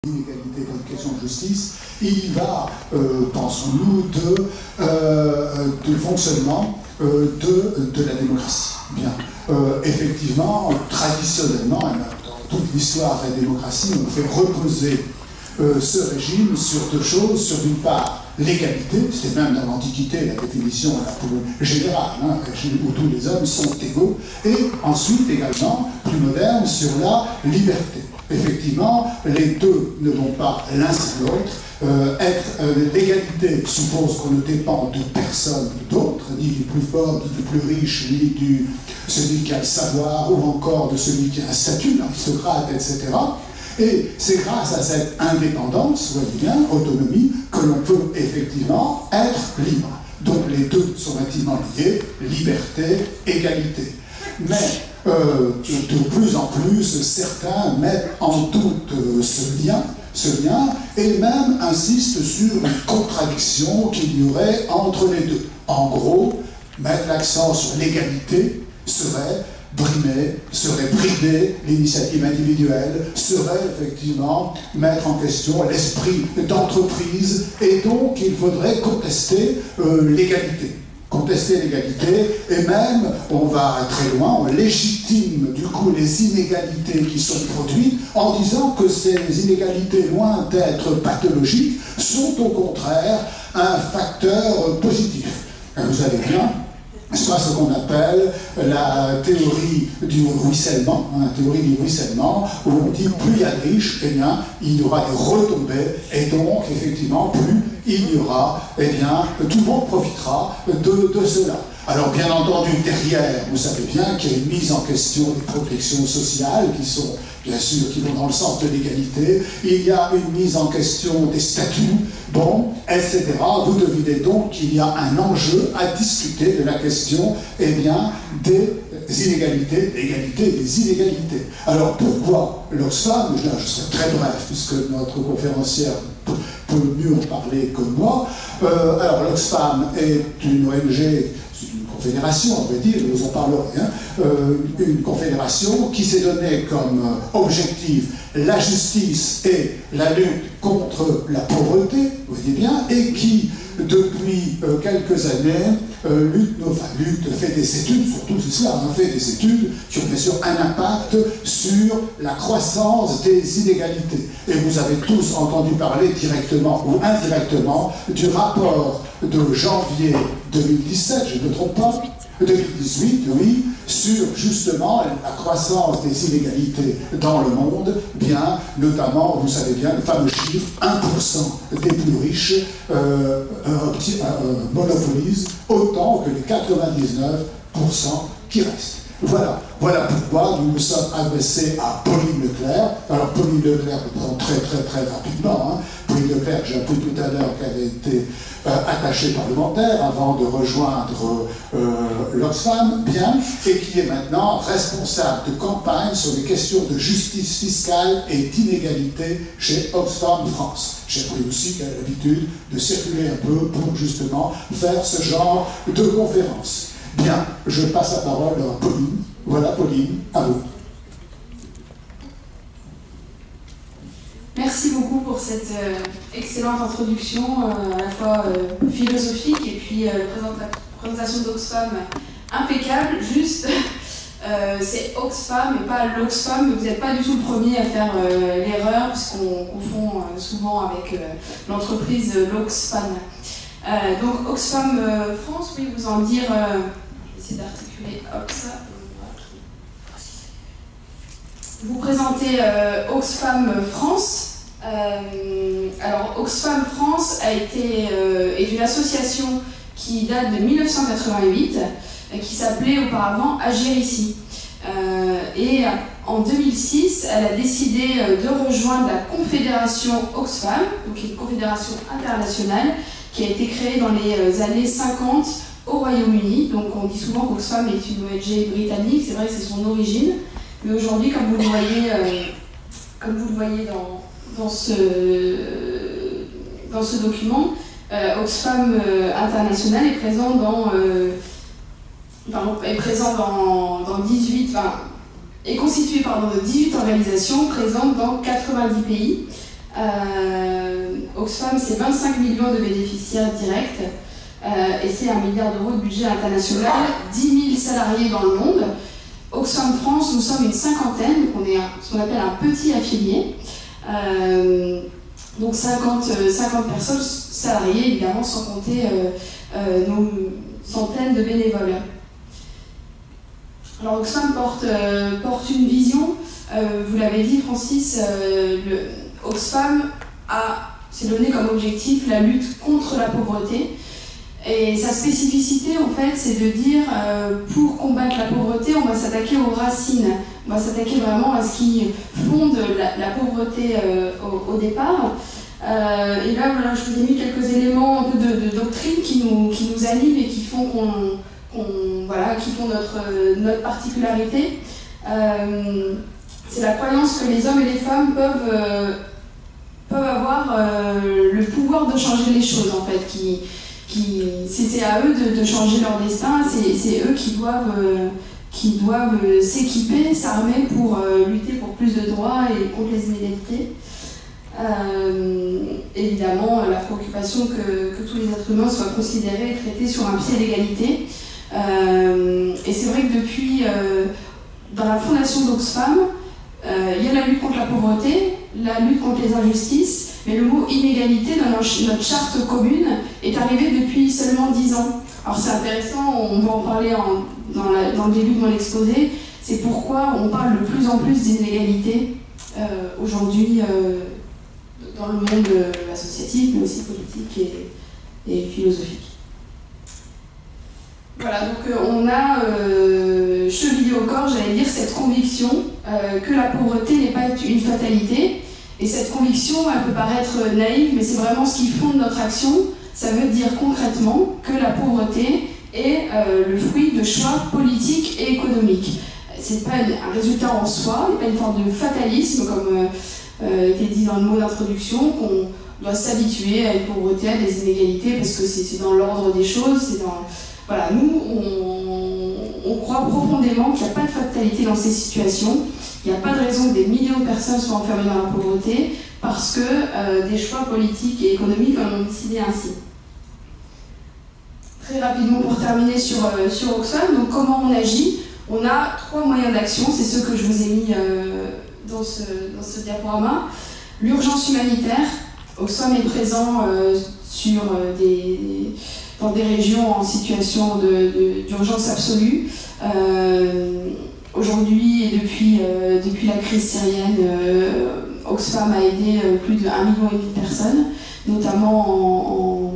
l'inégalité comme question de justice, il y va, pensons-nous, du fonctionnement de la démocratie. Bien. Effectivement, traditionnellement, dans toute l'histoire de la démocratie, on fait reposer ce régime sur deux choses. Sur d'une part, l'égalité, c'était même dans l'Antiquité la définition la plus générale, hein, où tous les hommes sont égaux, et ensuite également, plus moderne, sur la liberté. Effectivement, les deux ne vont pas l'un sans l'autre. L'égalité suppose qu'on ne dépend de personne d'autre, ni du plus fort, ni du plus riche, ni de celui qui a le savoir, ou encore de celui qui a un statut, l'aristocrate, etc. Et c'est grâce à cette indépendance, vous voyez bien, autonomie, que l'on peut effectivement être libre. Donc les deux sont intimement liés, liberté, égalité. Mais de plus en plus, certains mettent en doute ce lien, et même insistent sur une contradiction qu'il y aurait entre les deux. En gros, mettre l'accent sur l'égalité serait brider l'initiative individuelle, serait effectivement mettre en question l'esprit d'entreprise, et donc il faudrait contester l'égalité. Contester l'égalité, et même, on va très loin, on légitime du coup les inégalités qui sont produites en disant que ces inégalités, loin d'être pathologiques, sont au contraire un facteur positif. Vous savez bien, c'est ce qu'on appelle la théorie du ruissellement, où on dit plus il y a de riches, eh bien, il y aura des retombées, et donc, effectivement, plus il y aura, eh bien, tout le monde profitera de cela. Alors, bien entendu, derrière, vous savez bien qu'il y a une mise en question des protections sociales qui sont, bien sûr, qui vont dans le sens de l'égalité. Il y a une mise en question des statuts, bon, etc. Vous devinez donc qu'il y a un enjeu à discuter de la question, eh bien, des inégalités, l'égalité des inégalités. Alors, pourquoi l'Oxfam? Je serai très bref, puisque notre conférencière peut mieux en parler que moi. Alors, l'Oxfam est une ONG, c'est une confédération, on va dire, nous en parlerons, une confédération qui s'est donnée comme objectif la justice et la lutte contre la pauvreté, vous voyez bien, et qui, depuis quelques années, fait des études, surtout c'est cela, fait des études qui ont bien sûr un impact sur la croissance des inégalités. Et vous avez tous entendu parler directement ou indirectement du rapport de janvier 2017, je ne me trompe pas, 2018, oui, sur justement la croissance des inégalités dans le monde, bien, notamment, vous savez bien, le fameux chiffre, 1% des plus riches monopolisent autant que les 99% qui restent. Voilà pourquoi nous nous sommes adressés à Pauline Leclerc. Alors Pauline Leclerc, je prends très rapidement. Pauline Leclerc, j'ai appris tout à l'heure qu'elle avait été attachée parlementaire avant de rejoindre l'Oxfam, bien, et qui est maintenant responsable de campagne sur les questions de justice fiscale et d'inégalité chez Oxfam France. J'ai appris aussi qu'elle a l'habitude de circuler un peu pour justement faire ce genre de conférences. Bien, je passe la parole à Pauline. Voilà, Pauline, à vous. Merci beaucoup pour cette excellente introduction, à la fois philosophique et puis présentation d'Oxfam impeccable. Juste, c'est Oxfam et pas l'Oxfam, mais vous n'êtes pas du tout le premier à faire l'erreur, puisqu'on confond souvent avec l'entreprise l'Oxfam. Donc Oxfam France, oui, vous en dire, je vais essayer d'articuler Oxfam. Vous présentez Oxfam France. Alors Oxfam France est une association qui date de 1988, qui s'appelait auparavant Agir ici. Et en 2006, elle a décidé de rejoindre la confédération Oxfam, donc une confédération internationale qui a été créée dans les années 50 au Royaume-Uni. Donc on dit souvent qu'Oxfam est une ONG britannique, c'est vrai que c'est son origine. Mais aujourd'hui, comme vous le voyez dans ce document, Oxfam International est présent est constitué de 18 organisations présentes dans 90 pays, Oxfam, c'est 25 millions de bénéficiaires directs et c'est 1 milliard d'euros de budget international, 10 000 salariés dans le monde. Oxfam France, nous sommes une cinquantaine, donc on est ce qu'on appelle un petit affilié. Donc 50 personnes salariées, évidemment, sans compter nos centaines de bénévoles. Alors Oxfam porte une vision, vous l'avez dit Francis, Oxfam s'est donné comme objectif la lutte contre la pauvreté. Et sa spécificité, en fait, c'est de dire, pour combattre la pauvreté, on va s'attaquer aux racines. On va s'attaquer vraiment à ce qui fonde la pauvreté au départ. Et là, voilà, je vous ai mis quelques éléments un peu de doctrine qui nous animent et qui font qui font notre particularité. C'est la croyance que les hommes et les femmes peuvent avoir le pouvoir de changer les choses, en fait. C'est à eux de changer leur destin, c'est eux qui doivent s'équiper, s'armer pour lutter pour plus de droits et contre les inégalités. Évidemment, la préoccupation que tous les êtres humains soient considérés et traités sur un pied d'égalité. Et c'est vrai que depuis, dans la fondation d'Oxfam, il y a la lutte contre la pauvreté, la lutte contre les injustices, mais le mot inégalité dans notre charte commune est arrivé depuis seulement 10 ans. Alors c'est intéressant, on va en parler dans le début de mon exposé, c'est pourquoi on parle de plus en plus d'inégalités aujourd'hui dans le monde associatif, mais aussi politique et philosophique. Voilà, donc on a chevillé au corps, j'allais dire, cette conviction que la pauvreté n'est pas une fatalité. Et cette conviction, elle peut paraître naïve, mais c'est vraiment ce qui fonde notre action. Ça veut dire concrètement que la pauvreté est le fruit de choix politiques et économiques. C'est pas un résultat en soi, il n'y a pas une forme de fatalisme, comme était dit dans le mot d'introduction, qu'on doit s'habituer à une pauvreté, à des inégalités, parce que c'est dans l'ordre des choses. Voilà, nous, on croit profondément qu'il n'y a pas de fatalité dans ces situations. Il n'y a pas de raison que des millions de personnes soient enfermées dans la pauvreté parce que des choix politiques et économiques en ont décidé ainsi. Très rapidement pour terminer sur Oxfam, donc comment on agit? On a 3 moyens d'action, c'est ceux que je vous ai mis dans ce diaporama. L'urgence humanitaire, Oxfam est présent dans des régions en situation d'urgence absolue. Aujourd'hui et depuis la crise syrienne, Oxfam a aidé plus de 1,5 million de personnes, notamment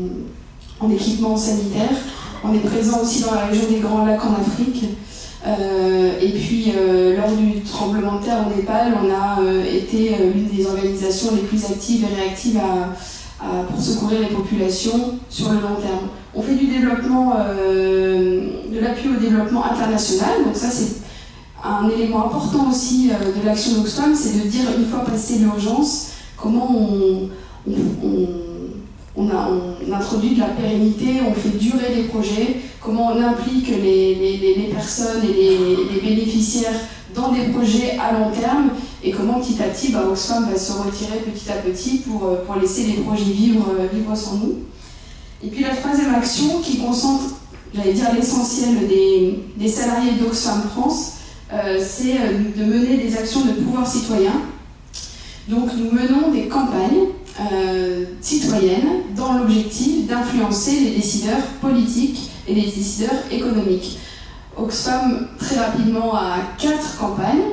en équipement sanitaire. On est présent aussi dans la région des Grands Lacs en Afrique. Et puis, lors du tremblement de terre au Népal, on a été l'une des organisations les plus actives et réactives pour secourir les populations sur le long terme. On fait du développement, de l'appui au développement international, donc ça c'est un élément important aussi de l'action d'Oxfam, c'est de dire, une fois passé l'urgence, comment on introduit de la pérennité, on fait durer les projets, comment on implique les personnes et les bénéficiaires dans des projets à long terme, et comment petit à petit Oxfam va se retirer petit à petit pour laisser les projets vivre sans nous. Et puis la troisième action qui concentre, j'allais dire, l'essentiel des salariés d'Oxfam France, c'est de mener des actions de pouvoir citoyen. Donc nous menons des campagnes citoyennes dans l'objectif d'influencer les décideurs politiques et les décideurs économiques. Oxfam, très rapidement, a 4 campagnes.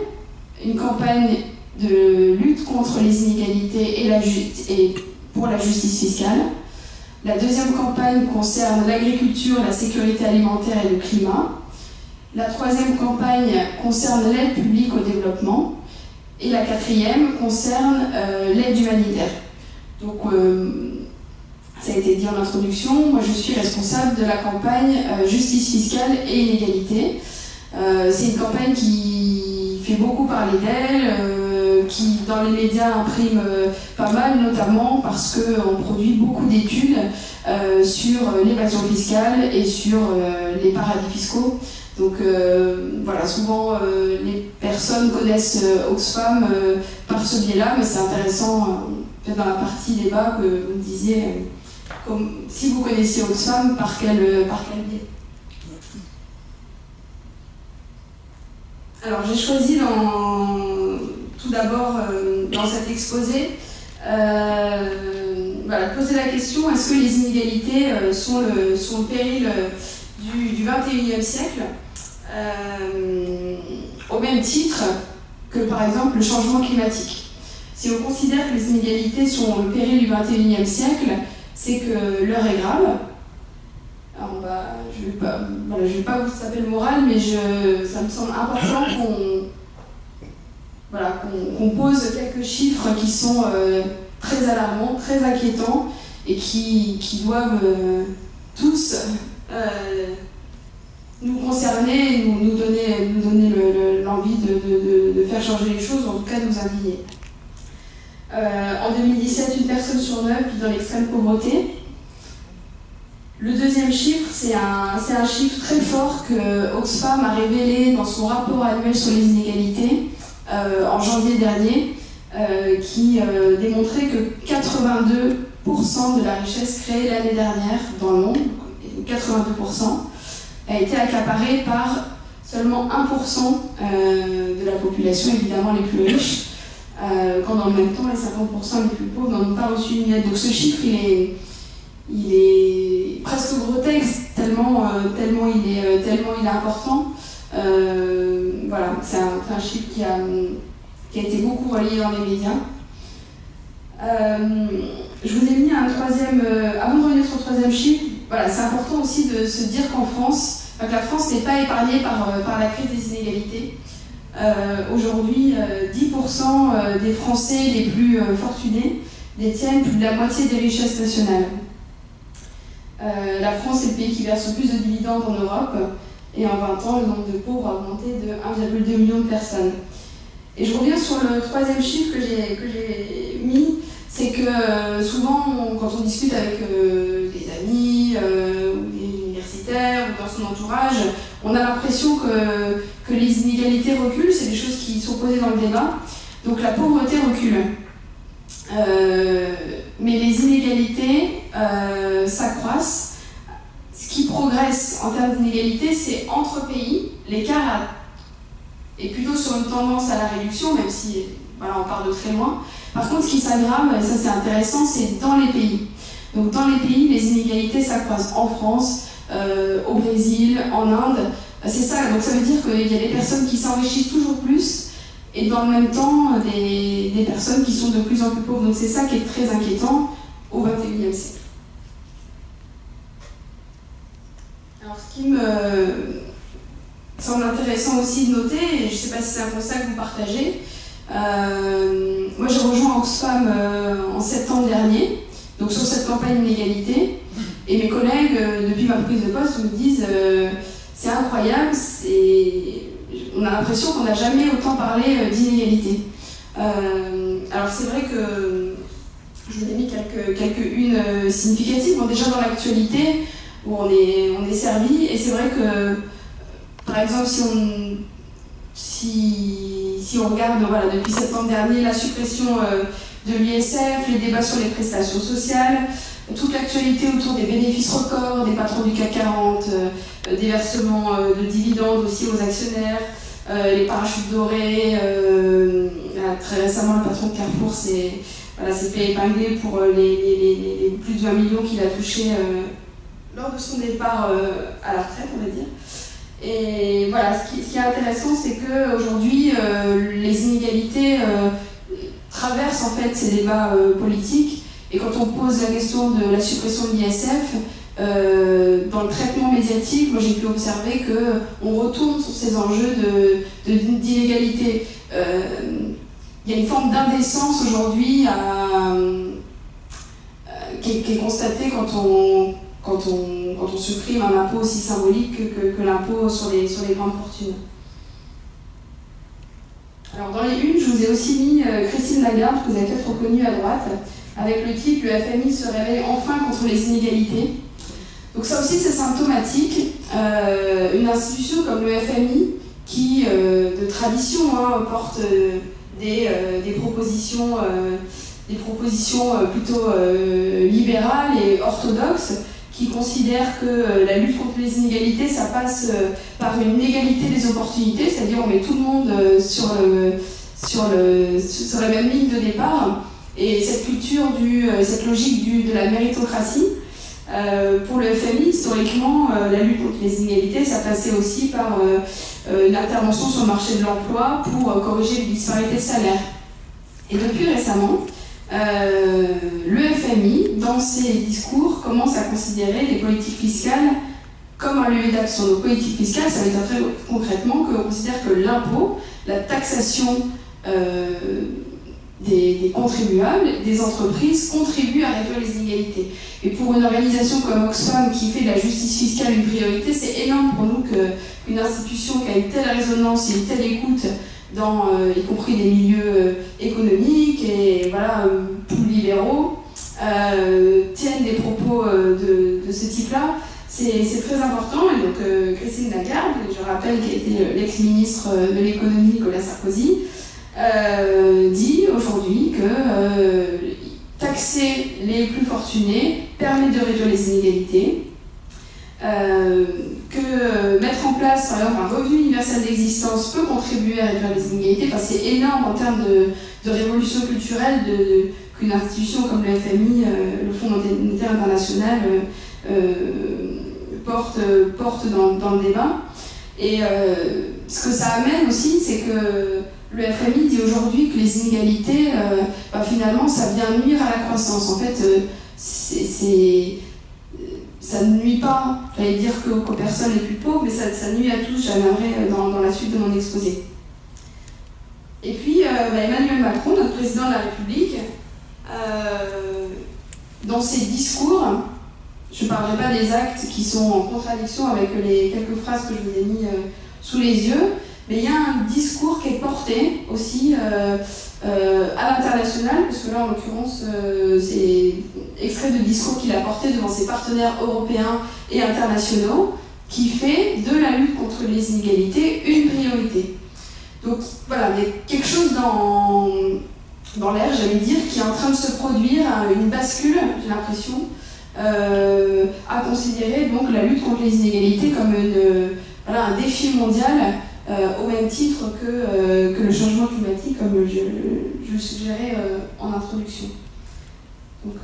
Une campagne de lutte contre les inégalités et pour la justice fiscale. La deuxième campagne concerne l'agriculture, la sécurité alimentaire et le climat. La troisième campagne concerne l'aide publique au développement. Et la quatrième concerne l'aide humanitaire. Donc, ça a été dit en introduction, moi je suis responsable de la campagne Justice fiscale et inégalité. C'est une campagne qui fait beaucoup parler d'elle, qui dans les médias imprime pas mal, notamment parce qu'on produit beaucoup d'études sur l'évasion fiscale et sur les paradis fiscaux. Donc voilà, souvent les personnes connaissent Oxfam par ce biais-là, mais c'est intéressant, peut-être dans la partie débat, que vous me disiez si vous connaissiez Oxfam, par quel biais. Alors j'ai choisi tout d'abord dans cet exposé voilà, de poser la question, est-ce que les inégalités sont le péril du XXIe siècle, au même titre que par exemple le changement climatique. Si on considère que les inégalités sont le péril du XXIe siècle, c'est que l'heure est grave. Alors je ne vais pas vous taper le moral, mais ça me semble important qu'on pose quelques chiffres qui sont très alarmants, très inquiétants, et qui doivent tous nous concerner, nous donner l'envie de faire changer les choses, ou en tout cas nous indigner. En 2017, une personne sur 9 vit dans l'extrême pauvreté. Le deuxième chiffre, c'est un chiffre très fort que Oxfam a révélé dans son rapport annuel sur les inégalités en janvier dernier, qui démontrait que 82% de la richesse créée l'année dernière dans le monde, 82%, a été accaparée par seulement 1% de la population, évidemment les plus riches, quand dans le même temps les 50% les plus pauvres n'en ont pas reçu une aide. Donc ce chiffre, il est presque grotesque, tellement il est important. Voilà, c'est un chiffre qui a été beaucoup relayé dans les médias. Je vous ai mis un troisième, avant de revenir sur le troisième chiffre, voilà, c'est important aussi de se dire qu'en France, que la France n'est pas épargnée par la crise des inégalités. Aujourd'hui, 10% des Français les plus fortunés détiennent plus de la moitié des richesses nationales. La France est le pays qui verse le plus de dividendes en Europe, et en 20 ans, le nombre de pauvres a augmenté de 1,2 million de personnes. Et je reviens sur le troisième chiffre que j'ai mis, c'est que souvent, quand on discute avec des amis, ou des universitaires, ou dans son entourage, on a l'impression que les inégalités reculent, c'est des choses qui sont posées dans le débat, donc la pauvreté recule. Mais les inégalités s'accroissent. Ce qui progresse en termes d'inégalité, c'est entre pays. L'écart est plutôt sur une tendance à la réduction, même si voilà, on part de très loin. Par contre, ce qui s'aggrave, et ça c'est intéressant, c'est dans les pays. Donc dans les pays, les inégalités s'accroissent en France, au Brésil, en Inde. C'est ça, donc ça veut dire qu'il y a des personnes qui s'enrichissent toujours plus, et dans le même temps, des personnes qui sont de plus en plus pauvres. Donc c'est ça qui est très inquiétant au XXIe siècle. Alors ce qui me semble intéressant aussi de noter, et je ne sais pas si c'est un constat que vous partagez, moi j'ai rejoint Oxfam en septembre dernier, donc sur cette campagne d'inégalité, et mes collègues, depuis ma prise de poste, me disent c'est incroyable, on a l'impression qu'on n'a jamais autant parlé d'inégalité. Alors c'est vrai que je vous ai mis quelques-unes significatives. Bon, déjà dans l'actualité, où on est servi, et c'est vrai que, par exemple, si on regarde voilà, depuis septembre dernier la suppression de l'ISF, les débats sur les prestations sociales, toute l'actualité autour des bénéfices records, des patrons du CAC 40, des versements de dividendes aussi aux actionnaires, les parachutes dorés, très récemment le patron de Carrefour s'est fait épingler pour les plus de 20 millions qu'il a touchés lors de son départ à la retraite, on va dire. Et voilà, ce qui est intéressant, c'est qu'aujourd'hui, les inégalités traversent en fait ces débats politiques, et quand on pose la question de la suppression de l'ISF, dans le traitement médiatique, moi j'ai pu observer qu'on retourne sur ces enjeux d'inégalité. Il y a une forme d'indécence aujourd'hui qui est constatée quand on supprime un impôt aussi symbolique que l'impôt sur les grandes fortunes. Alors dans les unes, je vous ai aussi mis Christine Lagarde, que vous avez peut-être reconnue à droite, avec le titre « Le FMI se réveille enfin contre les inégalités ». Donc ça aussi c'est symptomatique. Une institution comme le FMI, qui de tradition porte des propositions plutôt libérales et orthodoxes, qui considèrent que la lutte contre les inégalités, ça passe par une égalité des opportunités, c'est-à-dire on met tout le monde sur la même ligne de départ, et cette culture, cette logique de la méritocratie, pour le FMI, historiquement, la lutte contre les inégalités, ça passait aussi par une intervention sur le marché de l'emploi pour corriger les disparités de salaire. Et depuis récemment, le FMI, dans ses discours, commence à considérer les politiques fiscales comme un levier d'action. Donc, politique fiscale, ça veut dire très concrètement qu'on considère que l'impôt, la taxation des contribuables, des entreprises, contribuent à réduire les inégalités. Et pour une organisation comme Oxfam, qui fait de la justice fiscale une priorité, c'est énorme pour nous qu'une institution qui a une telle résonance et une telle écoute, y compris des milieux économiques et voilà, plus libéraux, tiennent des propos de ce type-là. C'est très important. Et donc Christine Lagarde, je rappelle qui était l'ex-ministre de l'économie Nicolas Sarkozy, dit aujourd'hui que taxer les plus fortunés permet de réduire les inégalités, que mettre en place par exemple un revenu universel d'existence peut contribuer à réduire les inégalités. Enfin, c'est énorme en termes de révolution culturelle qu'une institution comme le FMI, le Fonds monétaire international, porte dans le débat. Et ce que ça amène aussi, c'est que le FMI dit aujourd'hui que les inégalités, finalement, ça vient nuire à la croissance. En fait, ça ne nuit pas, j'allais dire qu'aux personnes les plus pauvres, mais ça nuit à tous, j'amènerai dans la suite de mon exposé. Et puis, Emmanuel Macron, notre président de la République, dans ses discours, je ne parlerai pas des actes qui sont en contradiction avec les quelques phrases que je vous ai mis sous les yeux, mais il y a un discours qui est porté aussi à l'international, parce que là, en l'occurrence, c'est extrait de discours qu'il a porté devant ses partenaires européens et internationaux, qui fait de la lutte contre les inégalités une priorité. Donc voilà, il y a quelque chose dans l'air, j'allais dire, qui est en train de se produire, une bascule, j'ai l'impression, à considérer donc la lutte contre les inégalités comme un défi mondial, au même titre que le changement climatique, comme je le suggérais en introduction. Donc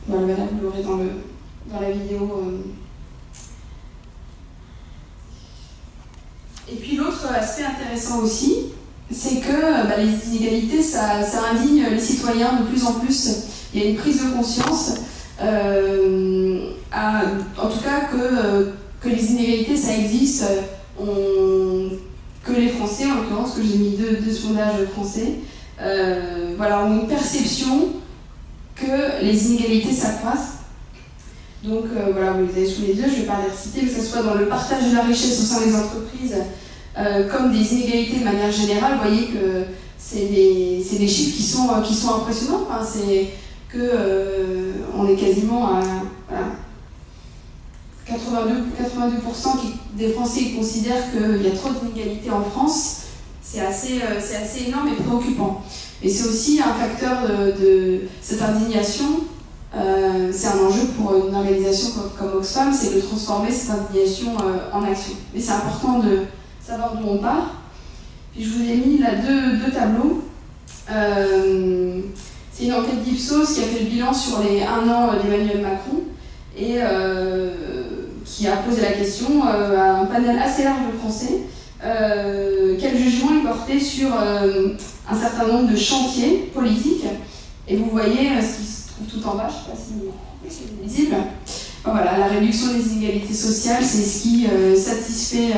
voilà, vous l'aurez dans la vidéo. Et puis l'autre aspect intéressant aussi, c'est que les inégalités, ça indigne les citoyens de plus en plus. Il y a une prise de conscience, en tout cas que les inégalités, ça existe. Que les Français, en l'occurrence, que j'ai mis deux sondages français, ont une perception que les inégalités s'accroissent. Donc voilà, vous les avez sous les yeux, je ne vais pas les reciter, que ce soit dans le partage de la richesse au sein des entreprises, comme des inégalités de manière générale. Vous voyez que c'est des chiffres qui sont impressionnants. Enfin, c'est que on est quasiment à 82% des Français qui considèrent qu'il y a trop d'inégalités en France. C'est assez énorme et préoccupant. Et c'est aussi un facteur de cette indignation. C'est un enjeu pour une organisation comme Oxfam, c'est de transformer cette indignation en action. Mais c'est important de savoir d'où on part. Puis je vous ai mis là deux tableaux. C'est une enquête d'Ipsos qui a fait le bilan sur les 1 an d'Emmanuel Macron et qui a posé la question à un panel assez large de Français. Quel jugement il portait sur un certain nombre de chantiers politiques. Et vous voyez ce qui se trouve tout en bas, je ne sais pas si c'est visible. Voilà, la réduction des inégalités sociales, c'est ce qui satisfait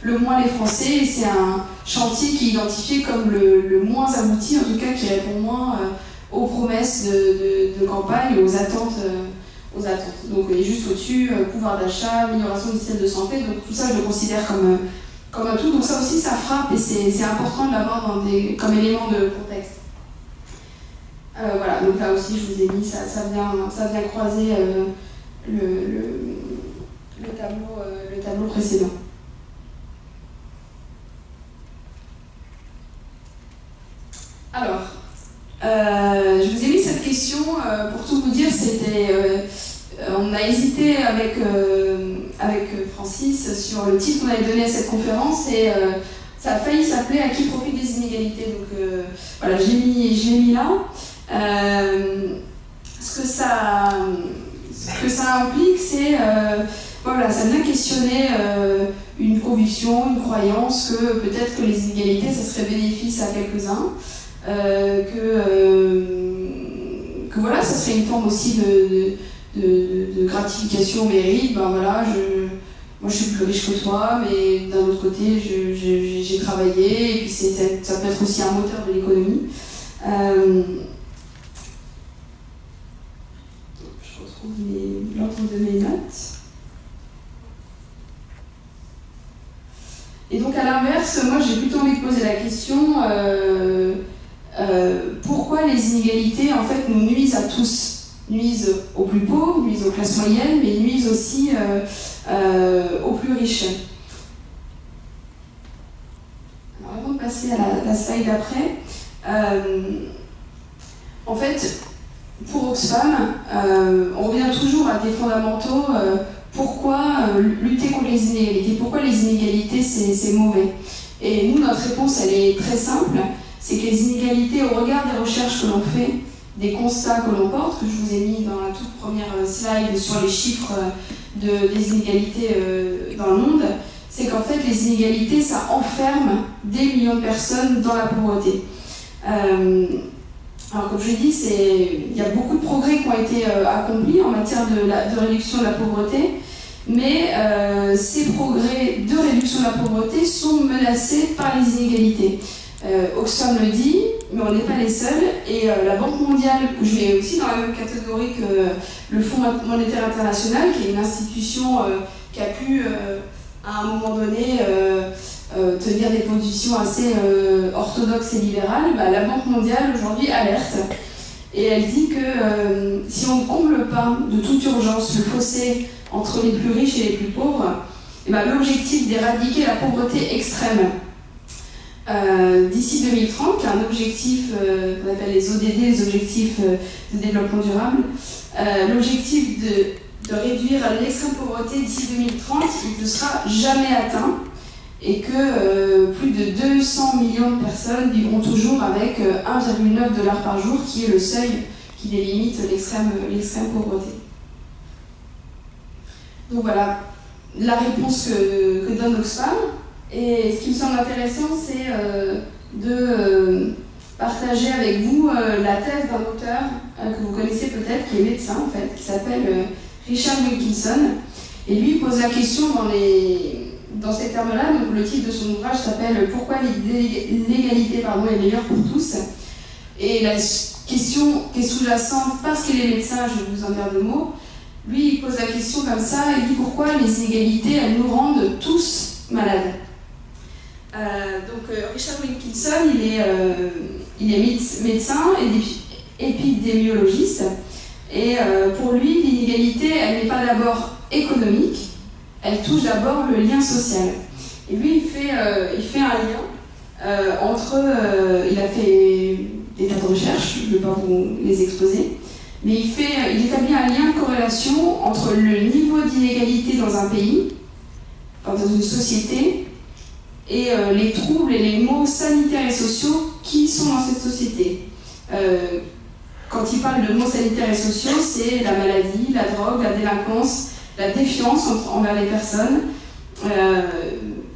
le moins les Français, et c'est un chantier qui est identifié comme le moins abouti, en tout cas qui répond moins aux promesses de campagne, aux attentes. Donc il est juste au-dessus, pouvoir d'achat, amélioration du système de santé, donc tout ça je le considère comme un tout. Donc ça aussi ça frappe, et c'est important de l'avoir comme élément de contexte. Voilà, donc là aussi je vous ai mis, ça vient croiser le tableau précédent. Alors, je vous ai mis cette question, pour tout vous dire, on a hésité avec Francis sur le titre qu'on avait donné à cette conférence, et ça a failli s'appeler « À qui profitent les inégalités ?» Donc voilà, je l'ai mis là. Ce que ça implique, c'est voilà, ça vient questionner une conviction, une croyance que peut-être que les inégalités, ça serait bénéfice à quelques-uns, que voilà, ça serait une forme aussi de gratification au mérite. Ben voilà, moi je suis plus riche que toi, mais d'un autre côté, j'ai travaillé, et puis ça peut être aussi un moteur de l'économie. Je retrouve l'ordre de mes notes. Et donc à l'inverse, moi j'ai plutôt envie de poser la question pourquoi les inégalités en fait nous nuisent à tous, nuisent aux plus pauvres, nuisent aux classes moyennes, mais nuisent aussi aux plus riches. Alors avant de passer à la slide d'après, en fait, pour Oxfam, on revient toujours à des fondamentaux. Pourquoi lutter contre les inégalités? Pourquoi les inégalités c'est mauvais? Et nous, notre réponse, elle est très simple. C'est que les inégalités, au regard des recherches que l'on fait, des constats que l'on porte, que je vous ai mis dans la toute première slide sur les chiffres des inégalités dans le monde, c'est qu'en fait, les inégalités, ça enferme des millions de personnes dans la pauvreté. Alors, comme je l'ai dit, il y a beaucoup de progrès qui ont été accomplis en matière de réduction de la pauvreté, mais ces progrès de réduction de la pauvreté sont menacés par les inégalités. Oxfam le dit, mais on n'est pas les seuls, et la Banque mondiale, que je mets aussi dans la même catégorie que le Fonds monétaire international, qui est une institution qui a pu, à un moment donné, tenir des positions assez orthodoxes et libérales, la Banque mondiale aujourd'hui alerte. Et elle dit que si on ne comble pas de toute urgence le fossé entre les plus riches et les plus pauvres, l'objectif d'éradiquer la pauvreté extrême d'ici 2030, qui est un objectif qu'on appelle les ODD, les objectifs de développement durable, l'objectif de réduire l'extrême pauvreté d'ici 2030, il ne sera jamais atteint, et que plus de 200 millions de personnes vivront toujours avec 1,9 $ par jour, qui est le seuil qui délimite l'extrême pauvreté. Donc voilà la réponse que donne Oxfam. Et ce qui me semble intéressant, c'est de partager avec vous la thèse d'un auteur que vous connaissez peut-être, qui est médecin en fait, qui s'appelle Richard Wilkinson. Et lui pose la question dans ces termes-là. Donc le titre de son ouvrage s'appelle « Pourquoi l'égalité est meilleure pour tous ?» Et la question qui est sous-jacente, parce qu'il est médecin, je vais vous en dire deux mots, lui il pose la question comme ça, il dit pourquoi les inégalités elles nous rendent tous malades. Donc Richard Wilkinson, il est médecin et épidémiologiste, et pour lui l'inégalité elle n'est pas d'abord économique, elle touche d'abord le lien social. Et lui il fait un lien entre, il a fait des tas de recherches, je ne vais pas vous les exposer, mais il établit un lien de corrélation entre le niveau d'inégalité dans un pays, dans une société, et les troubles et les maux sanitaires et sociaux qui sont dans cette société. Quand il parle de maux sanitaires et sociaux, c'est la maladie, la drogue, la délinquance, la défiance envers les personnes.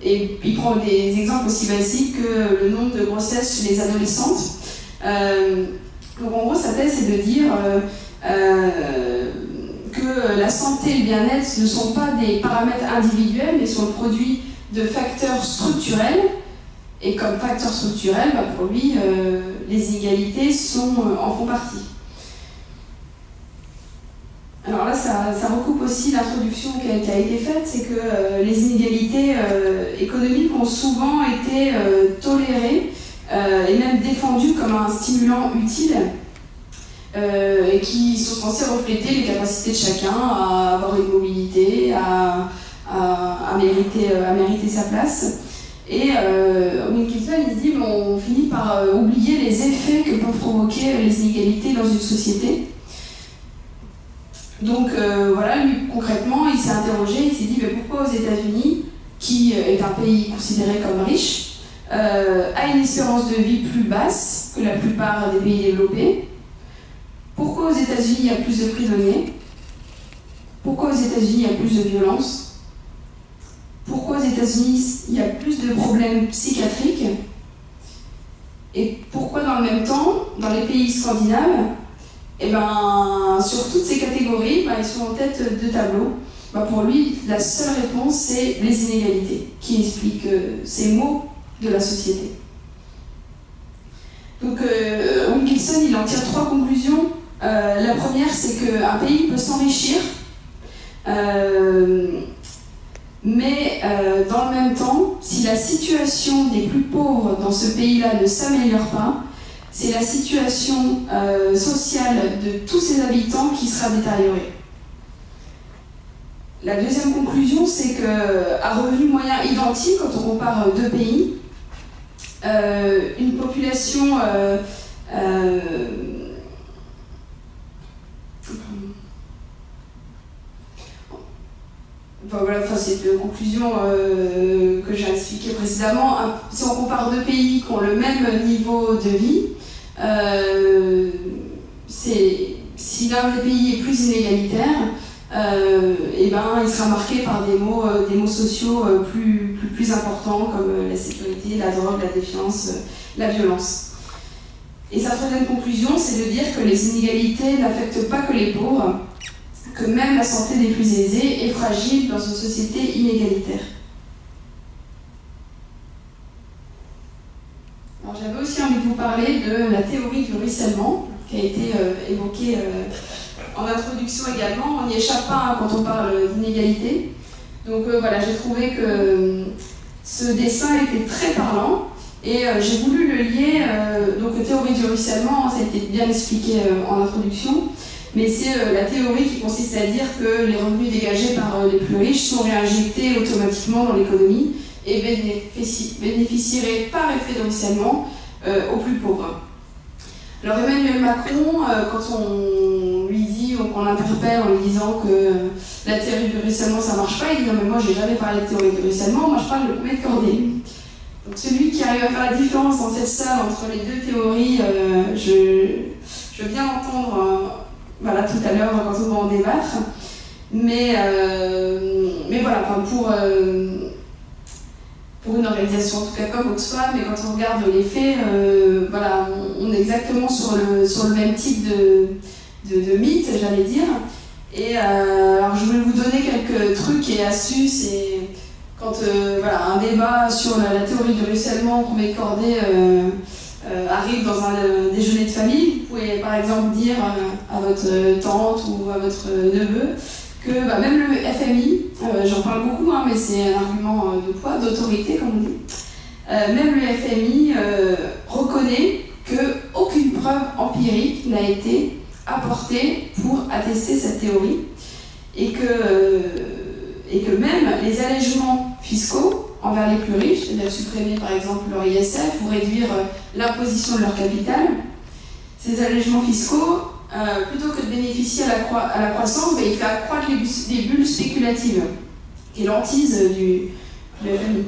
Et il prend des exemples aussi basiques que le nombre de grossesses chez les adolescentes. Donc en gros, sa thèse, c'est de dire que la santé et le bien-être ne sont pas des paramètres individuels, mais sont le produit de facteurs structurels, et comme facteurs structurels, pour lui, les inégalités en font partie. Alors là, ça recoupe aussi l'introduction qui a été faite, c'est que les inégalités économiques ont souvent été tolérées et même défendues comme un stimulant utile, et qui sont censés refléter les capacités de chacun à avoir une mobilité, à mériter sa place. Et Wilkinson, il dit on finit par oublier les effets que peuvent provoquer les inégalités dans une société. Donc voilà, lui concrètement, il s'est interrogé, il s'est dit pourquoi aux États-Unis, qui est un pays considéré comme riche, a une espérance de vie plus basse que la plupart des pays développés? Pourquoi aux États-Unis il y a plus de prisonniers? Pourquoi aux États-Unis il y a plus de violence? Pourquoi aux États-Unis il y a plus de problèmes psychiatriques? Et pourquoi dans le même temps, dans les pays scandinaves, sur toutes ces catégories, ils sont en tête de tableau? Pour lui, la seule réponse, c'est les inégalités, qui expliquent ces maux de la société. Donc Wilkinson, il en tire 3 conclusions. La première, c'est qu'un pays peut s'enrichir, mais dans le même temps, si la situation des plus pauvres dans ce pays-là ne s'améliore pas, c'est la situation sociale de tous ses habitants qui sera détériorée. La deuxième conclusion, c'est qu'à revenu moyen identique, quand on compare 2 pays, une population c'est une conclusion que j'ai expliquée précédemment. Si on compare 2 pays qui ont le même niveau de vie, si l'un des pays est plus inégalitaire, il sera marqué par des maux sociaux plus importants comme la sécurité, la drogue, la défiance, la violence. Et sa troisième conclusion, c'est de dire que les inégalités n'affectent pas que les pauvres, que même la santé des plus aisés est fragile dans une société inégalitaire. Alors j'avais aussi envie de vous parler de la théorie du ruissellement, qui a été évoquée en introduction également. On n'y échappe pas quand on parle d'inégalité. Donc j'ai trouvé que ce dessin était très parlant. Et j'ai voulu le lier, donc théorie du ruissellement, ça a été bien expliqué en introduction, mais c'est la théorie qui consiste à dire que les revenus dégagés par les plus riches sont réinjectés automatiquement dans l'économie et bénéficieraient par effet de ruissellement aux plus pauvres. Alors Emmanuel Macron, quand on lui dit, on l'interpelle en lui disant que la théorie du ruissellement ça marche pas, il dit non mais moi j'ai jamais parlé de théorie du ruissellement, moi je parle de Maître Corday. Donc celui qui arrive à faire la différence dans cette salle entre les 2 théories, je veux bien l'entendre tout à l'heure quand on va en débattre. Mais pour une organisation en tout cas comme Oxfam, mais quand on regarde les faits, on est exactement sur le même type de mythe, j'allais dire. Et alors je vais vous donner quelques trucs et astuces. Et quand un débat sur la théorie du ruissellement qu'on met Corday arrive dans un déjeuner de famille, vous pouvez par exemple dire à votre tante ou à votre neveu que même le FMI, j'en parle beaucoup, mais c'est un argument de poids, d'autorité comme on dit, même le FMI reconnaît qu'aucune preuve empirique n'a été apportée pour attester cette théorie et que même les allègements fiscaux envers les plus riches, c'est-à-dire supprimer par exemple leur ISF ou réduire l'imposition de leur capital, ces allègements fiscaux, plutôt que de bénéficier à la croissance, il fait accroître les bulles spéculatives, qui est l'antise du FMI.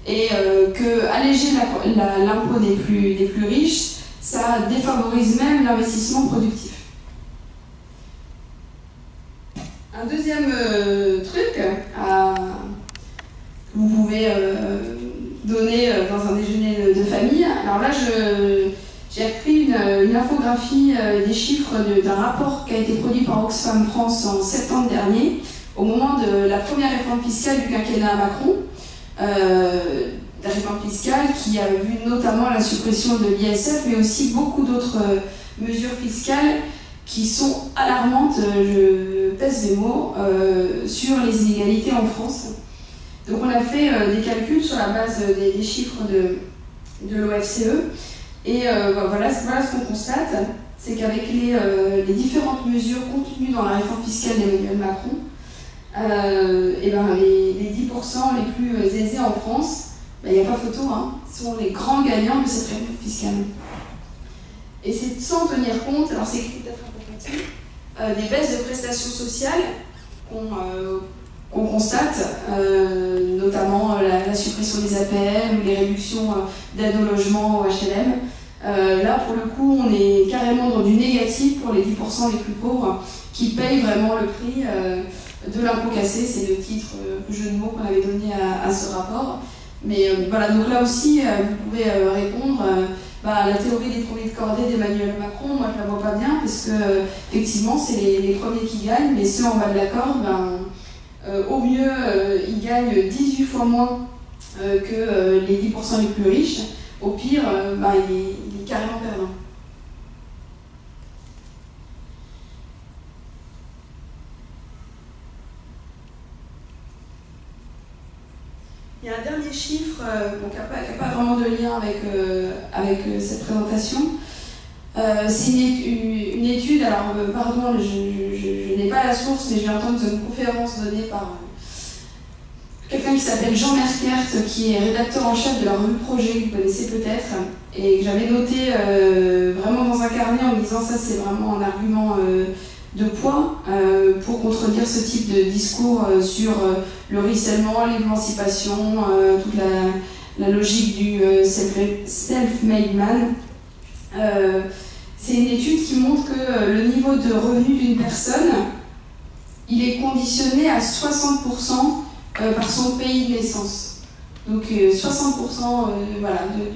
Et que alléger l'impôt des plus riches, ça défavorise même l'investissement productif. Un deuxième truc que vous pouvez donner dans un déjeuner de famille. Alors là, j'ai pris une infographie des chiffres d'un rapport qui a été produit par Oxfam France en septembre dernier, au moment de la première réforme fiscale du quinquennat Macron. La réforme fiscale qui a vu notamment la suppression de l'ISF, mais aussi beaucoup d'autres mesures fiscales qui sont alarmantes, je pèse mes mots, sur les inégalités en France. Donc on a fait des calculs sur la base des chiffres de l'OFCE, et voilà ce qu'on constate, c'est qu'avec les différentes mesures contenues dans la réforme fiscale d'Emmanuel Macron, et ben les 10% les plus aisés en France, il n'y a pas photo, hein, sont les grands gagnants de cette réforme fiscale. Et c'est sans tenir compte, alors c'est écrit peut-être un peu petit, des baisses de prestations sociales qu'on constate, notamment la suppression des APL ou les réductions d'aide au logement au HLM. Là, pour le coup, on est carrément dans du négatif pour les 10% les plus pauvres qui payent vraiment le prix de l'impôt cassé. C'est le titre jeu de mots qu'on avait donné à ce rapport. Mais voilà, donc là aussi, vous pouvez répondre. La théorie des premiers de cordée d'Emmanuel Macron, moi je la vois pas bien, parce que effectivement c'est les premiers qui gagnent, mais ceux en bas de la corde, au mieux ils gagnent 18 fois moins que les 10% les plus riches, au pire il est carrément perdant. Il y a un dernier chiffre qui n'a pas vraiment de lien avec cette présentation. C'est une étude, alors pardon, je n'ai pas la source, mais je viens d'entendre une conférence donnée par quelqu'un qui s'appelle Jean Merkert, qui est rédacteur en chef de la revue Projet, que vous connaissez peut-être, et que j'avais noté vraiment dans un carnet en me disant ça c'est vraiment un argument de poids pour contredire ce type de discours sur le ruissellement, l'émancipation, toute la logique du self-made man. C'est une étude qui montre que le niveau de revenu d'une personne, il est conditionné à 60% par son pays de naissance. Donc 60%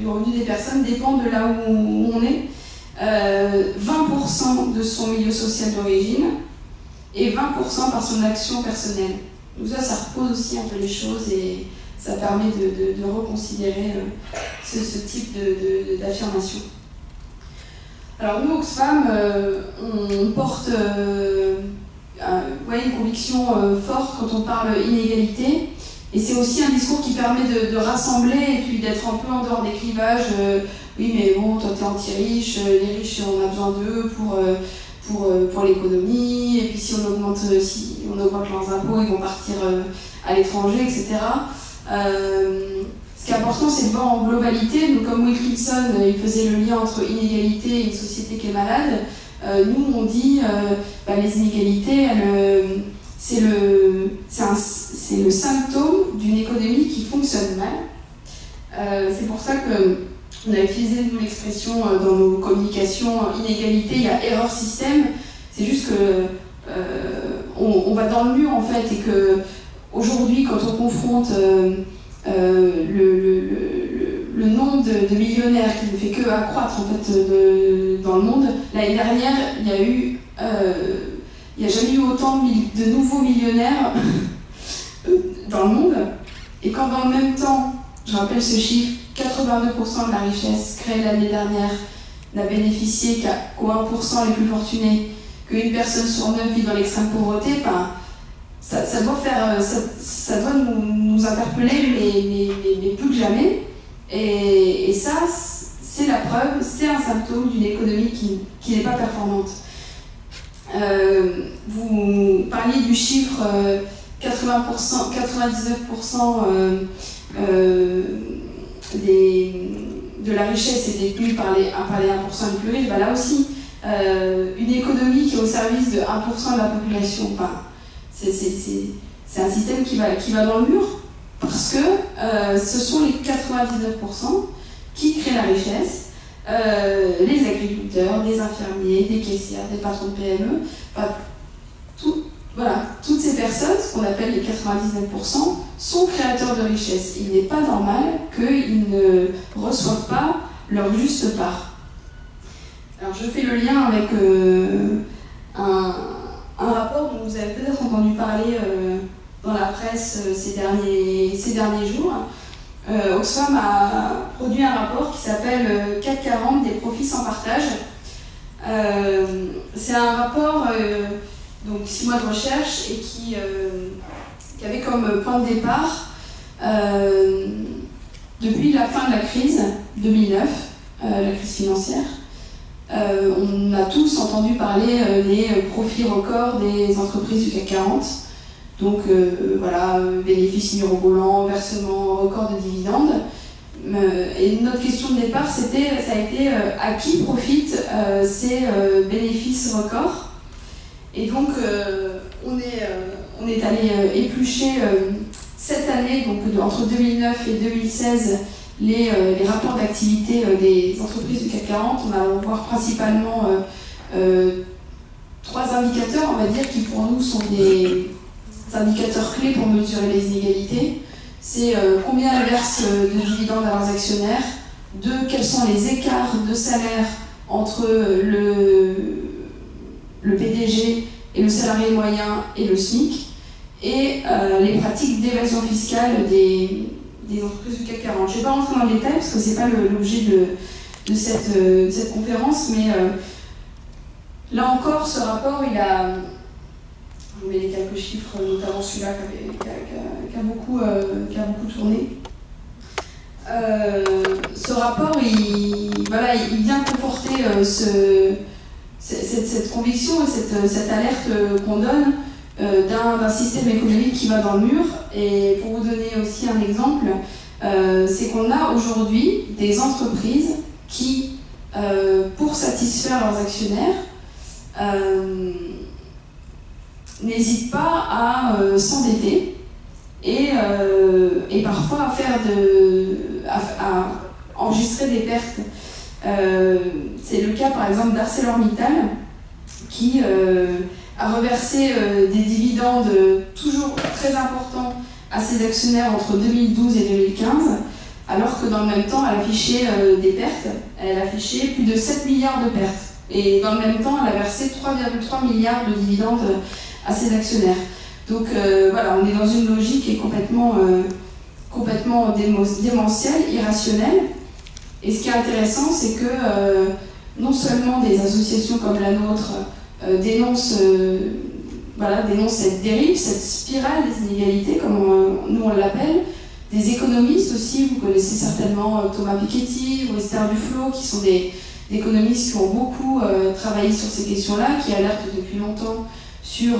du revenu des personnes dépend de là où on est. 20% de son milieu social d'origine et 20% par son action personnelle. Donc ça repose aussi un peu les choses et ça permet de reconsidérer ce type d'affirmation. Alors nous, Oxfam, on porte une conviction forte quand on parle inégalité, et c'est aussi un discours qui permet de rassembler et puis d'être un peu en dehors des clivages. Oui, mais bon, toi t'es anti-riche, les riches on a besoin d'eux pour l'économie, et puis si on augmente leurs impôts, ils vont partir à l'étranger, etc. Ce qui est important, c'est de voir en globalité. Donc, comme Wilkinson, il faisait le lien entre inégalité et une société qui est malade, nous on dit les inégalités, c'est le symptôme d'une économie qui fonctionne mal. C'est pour ça que on a utilisé l'expression dans nos communications inégalité, il y a erreur système. C'est juste que on va dans le mur en fait, et que aujourd'hui, quand on confronte le nombre de millionnaires qui ne fait que accroître en fait dans le monde, l'année dernière, il n'y a jamais eu autant de nouveaux millionnaires dans le monde. Et quand dans le même temps, je rappelle ce chiffre, 82% de la richesse créée l'année dernière n'a bénéficié qu'aux 1% les plus fortunés, qu'une personne sur 9 vit dans l'extrême pauvreté, ça doit nous interpeller, mais plus que jamais. Et ça, c'est la preuve, c'est un symptôme d'une économie qui n'est pas performante. Vous parliez du chiffre 80%, 99% de la richesse est détenue par les 1% les plus riches. Là aussi, une économie qui est au service de 1% de la population, c'est un système qui va dans le mur, parce que ce sont les 99% qui créent la richesse, les agriculteurs, des infirmiers, des caissières, des patrons de PME, toutes ces personnes, ce qu'on appelle les 99%, sont créateurs de richesse. Il n'est pas normal qu'ils ne reçoivent pas leur juste part. Alors je fais le lien avec un rapport dont vous avez peut-être entendu parler dans la presse ces derniers jours. Oxfam a produit un rapport qui s'appelle CAC 40 des profits sans partage. C'est un rapport, donc 6 mois de recherche, et qui avait comme point de départ, depuis la fin de la crise 2009, la crise financière, On a tous entendu parler des profits records des entreprises du CAC 40. Donc voilà, bénéfices mirobolants, versement record de dividendes. Et notre question de départ, ça a été à qui profitent ces bénéfices records. Et donc on est allé éplucher cette année, donc entre 2009 et 2016, les rapports d'activité des entreprises du CAC 40. On va voir principalement 3 indicateurs, on va dire, qui pour nous sont des indicateurs clés pour mesurer les inégalités. C'est combien elles versent de dividendes à leurs actionnaires, quels sont les écarts de salaire entre le PDG et le salarié moyen et le SMIC, et les pratiques d'évasion fiscale des entreprises du CAC 40. Je ne vais pas rentrer dans le détail parce que ce n'est pas l'objet de cette conférence, mais là encore, ce rapport, il a... Je vous mets les quelques chiffres, notamment celui-là qui a beaucoup tourné. Ce rapport, il vient conforter cette conviction et cette alerte qu'on donne d'un système économique qui va dans le mur. Et pour vous donner aussi un exemple, c'est qu'on a aujourd'hui des entreprises qui, pour satisfaire leurs actionnaires, n'hésitent pas à s'endetter et parfois à enregistrer des pertes. C'est le cas par exemple d'ArcelorMittal qui a reversé des dividendes toujours très importants à ses actionnaires entre 2012 et 2015, alors que dans le même temps elle affichait des pertes. Elle affichait plus de 7 milliards de pertes. Et dans le même temps, elle a versé 3,3 milliards de dividendes à ses actionnaires. Donc voilà, on est dans une logique qui est complètement démentielle, irrationnelle. Et ce qui est intéressant, c'est que non seulement des associations comme la nôtre dénoncent cette dérive, cette spirale des inégalités, comme nous on l'appelle, des économistes aussi, vous connaissez certainement Thomas Piketty ou Esther Duflo, qui sont des économistes qui ont beaucoup travaillé sur ces questions-là, qui alertent depuis longtemps sur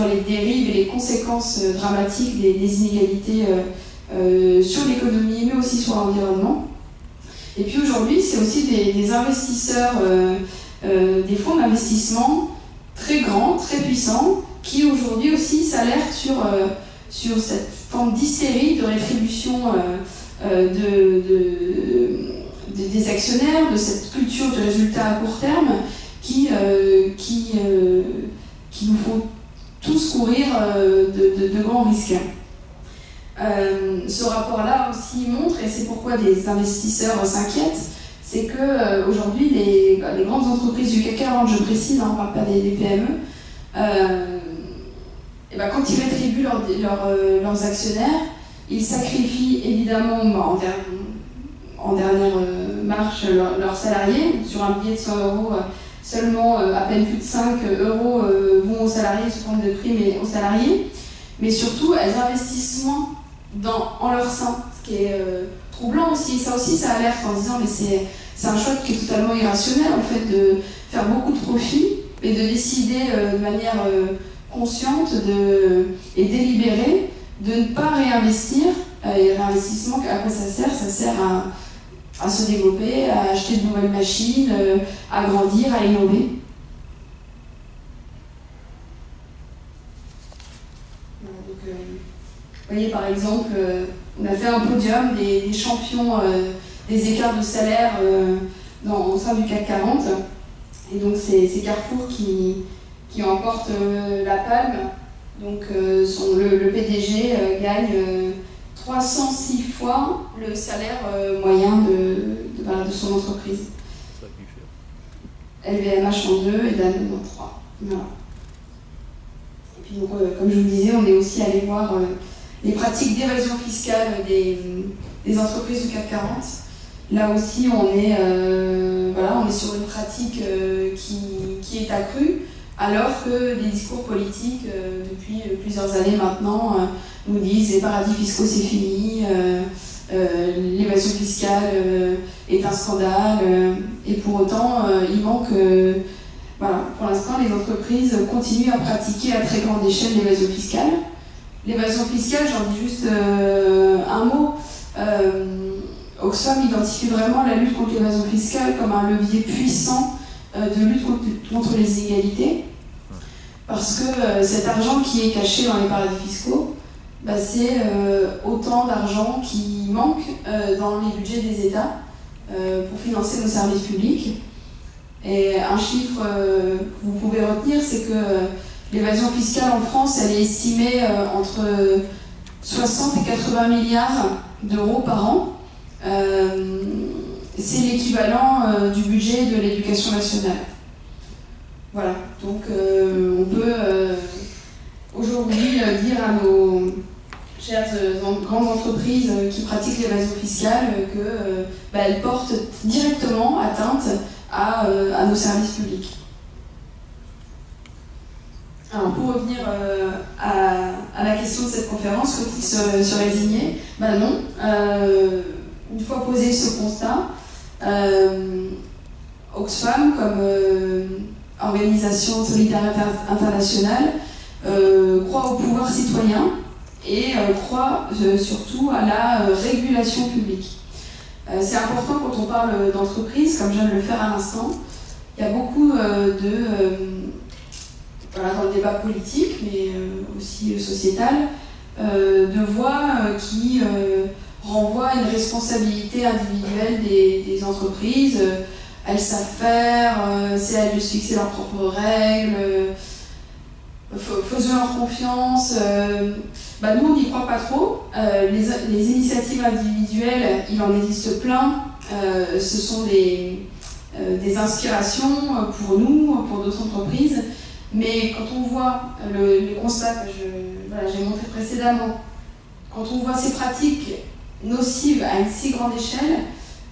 les dérives et les conséquences dramatiques des inégalités sur l'économie, mais aussi sur l'environnement. Et puis aujourd'hui, c'est aussi des investisseurs, des fonds d'investissement très grands, très puissants, qui aujourd'hui aussi s'alertent sur cette forme d'hystérie de rétribution des actionnaires, de cette culture de résultats à court terme qui nous font tous courir de grands risques. Ce rapport-là aussi montre, et c'est pourquoi des investisseurs s'inquiètent, c'est qu'aujourd'hui, les grandes entreprises du CAC 40, je précise, on ne parle pas des PME, quand ils rétribuent leurs actionnaires, ils sacrifient évidemment en dernière marche leurs salariés. Sur un billet de 100 €, seulement à peine plus de 5 € vont aux salariés sous forme de primes aux salariés. Mais surtout, elles investissent moins en leur sein, ce qui est troublant aussi. Ça aussi, ça alerte en disant mais c'est un choix qui est totalement irrationnel en fait, de faire beaucoup de profits et de décider de manière consciente et délibérée de ne pas réinvestir. Et l'investissement, à quoi ça sert? Ça sert à se développer, à acheter de nouvelles machines, à grandir, à innover. Vous voyez par exemple, on a fait un podium des champions des écarts de salaire au sein du CAC 40. Et donc c'est Carrefour qui emporte la palme. Donc le PDG gagne 306 fois le salaire moyen de son entreprise. LVMH en 2 et Danone en 3. Voilà. Et puis donc, comme je vous le disais, on est aussi allé voir les pratiques d'évasion fiscale des entreprises du CAC 40. Là aussi, on est sur une pratique qui est accrue, alors que les discours politiques, depuis plusieurs années maintenant, nous disent les paradis fiscaux c'est fini, l'évasion fiscale est un scandale, et pour autant, il manque... voilà, pour l'instant, les entreprises continuent à pratiquer à très grande échelle l'évasion fiscale. L'évasion fiscale, j'en dis juste un mot. Oxfam identifie vraiment la lutte contre l'évasion fiscale comme un levier puissant de lutte contre les inégalités, parce que cet argent qui est caché dans les paradis fiscaux, bah, c'est autant d'argent qui manque dans les budgets des États pour financer nos services publics. Et un chiffre que vous pouvez retenir, c'est que l'évasion fiscale en France, elle est estimée entre 60 et 80 milliards d'euros par an. C'est l'équivalent du budget de l'éducation nationale. Voilà, donc on peut aujourd'hui dire à nos chères grandes entreprises qui pratiquent l'évasion fiscale qu'elles portent directement atteinte à nos services publics. Alors pour revenir à la question de cette conférence, faut-il se résigner? Ben non. Une fois posé ce constat, Oxfam, comme organisation de solidarité internationale, croit au pouvoir citoyen et croit surtout à la régulation publique. C'est important quand on parle d'entreprise, comme je viens de le faire à l'instant. Il y a beaucoup voilà, dans le débat politique, mais aussi sociétal, de voix qui renvoient à une responsabilité individuelle des entreprises. Elles savent faire, c'est à elles de se fixer leurs propres règles, faisons-leur confiance. Bah nous, on n'y croit pas trop. Les initiatives individuelles, il en existe plein. Ce sont des inspirations pour nous, pour d'autres entreprises. Mais quand on voit le constat que j'ai montré précédemment, quand on voit ces pratiques nocives à une si grande échelle,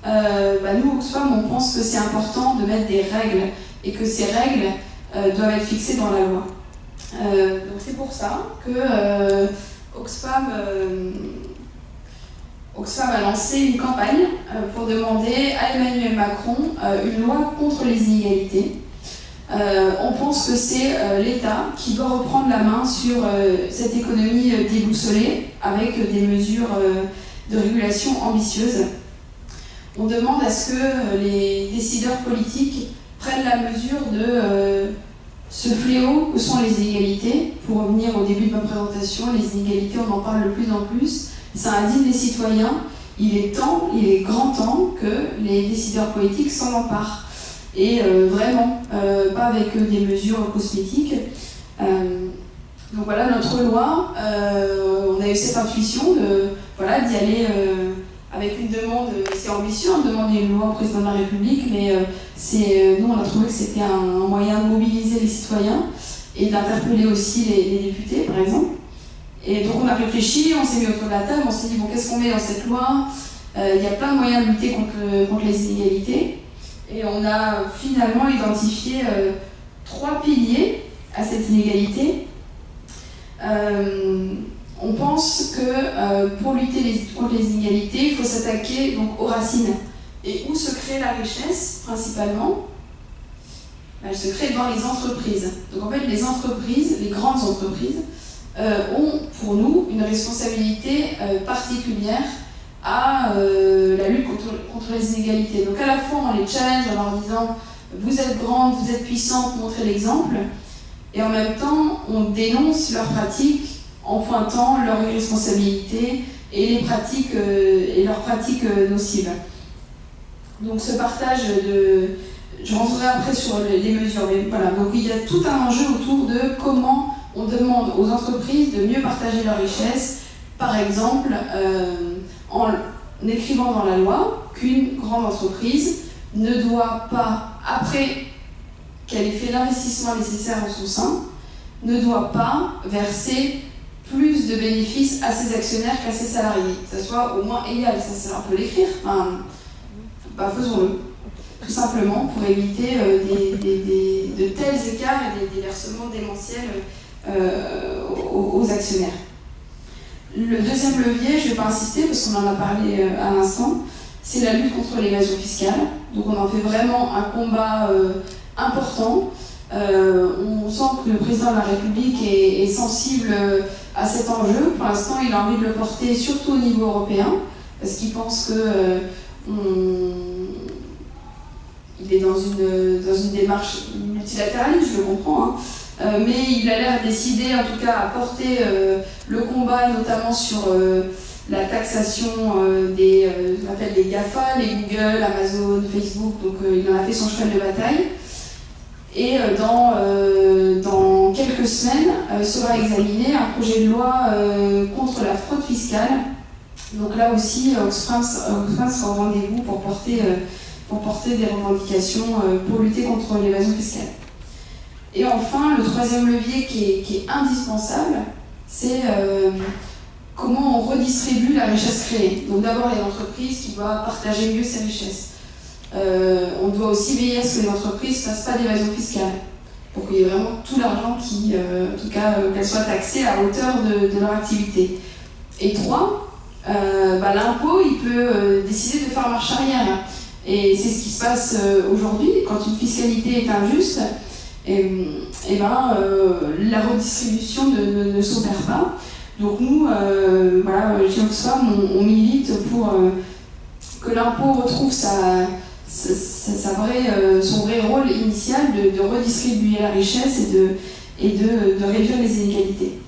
bah nous, Oxfam, on pense que c'est important de mettre des règles et que ces règles doivent être fixées dans la loi. Donc c'est pour ça que Oxfam a lancé une campagne pour demander à Emmanuel Macron une loi contre les inégalités. On pense que c'est l'État qui doit reprendre la main sur cette économie déboussolée avec des mesures de régulation ambitieuses. On demande à ce que les décideurs politiques prennent la mesure de ce fléau que sont les inégalités. Pour revenir au début de ma présentation, les inégalités, on en parle de plus en plus. Ça indigne les citoyens. Il est grand temps que les décideurs politiques s'en emparent. Et vraiment, pas avec des mesures cosmétiques. Donc voilà, notre loi, on a eu cette intuition d'y aller avec une demande, c'est ambitieux, de demander une loi au président de la République, mais nous on a trouvé que c'était un moyen de mobiliser les citoyens et d'interpeller aussi les députés, par exemple. Et donc on a réfléchi, on s'est mis autour de la table, on s'est dit, bon, qu'est-ce qu'on met dans cette loi? Il y a plein de moyens de lutter contre les inégalités. Et on a finalement identifié 3 piliers à cette inégalité. On pense que pour lutter contre les inégalités, il faut s'attaquer aux racines. Et où se crée la richesse, principalement? Elle se crée dans les entreprises. Donc en fait, les entreprises, les grandes entreprises, ont pour nous une responsabilité particulière à la lutte contre les inégalités. Donc à la fois on les challenge en leur disant vous êtes grandes, vous êtes puissantes, montrez l'exemple, et en même temps on dénonce leurs pratiques en pointant leur irresponsabilité et leurs pratiques nocives. Donc ce partage je rentrerai après sur les mesures, mais voilà, donc il y a tout un enjeu autour de comment on demande aux entreprises de mieux partager leur richesse, par exemple en écrivant dans la loi qu'une grande entreprise ne doit pas, après qu'elle ait fait l'investissement nécessaire en son sein, ne doit pas verser plus de bénéfices à ses actionnaires qu'à ses salariés. Que ça soit au moins égal, ça on peut l'écrire, faisons-le. Tout simplement pour éviter de tels écarts et des versements démentiels aux actionnaires. Le deuxième levier, je ne vais pas insister parce qu'on en a parlé à l'instant, c'est la lutte contre l'évasion fiscale. Donc on en fait vraiment un combat important. On sent que le président de la République est sensible à cet enjeu. Pour l'instant, il a envie de le porter surtout au niveau européen, parce qu'il pense que il est dans une démarche multilatéraliste, je le comprends, hein. Mais il a l'air décidé en tout cas à porter le combat notamment sur la taxation des GAFA, les Google, Amazon, Facebook, donc il en a fait son cheval de bataille. Et dans quelques semaines sera examiné un projet de loi contre la fraude fiscale. Donc là aussi, Oxfam sera au rendez-vous pour porter des revendications pour lutter contre l'évasion fiscale. Et enfin, le troisième levier qui est indispensable, c'est comment on redistribue la richesse créée. Donc d'abord, il y a l'entreprise qui doit partager mieux ses richesses. On doit aussi veiller à ce que les entreprises ne fassent pas d'évasion fiscale, pour qu'il y ait vraiment tout l'argent qui, en tout cas, qu'elles soient taxées à hauteur de leur activité. Et trois, l'impôt, il peut décider de faire marche arrière. Et c'est ce qui se passe aujourd'hui, quand une fiscalité est injuste, la redistribution ne s'opère pas. Donc nous, chez Oxfam, on milite pour que l'impôt retrouve son vrai rôle initial de redistribuer la richesse et de réduire les inégalités.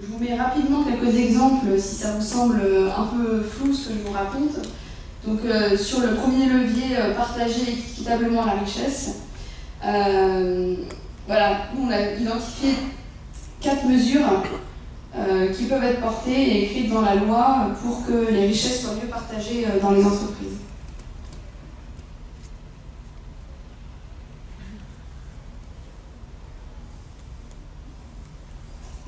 Je vous mets rapidement quelques exemples si ça vous semble un peu flou ce que je vous raconte. Donc sur le premier levier, partager équitablement la richesse, nous on a identifié 4 mesures qui peuvent être portées et écrites dans la loi pour que les richesses soient mieux partagées dans les entreprises.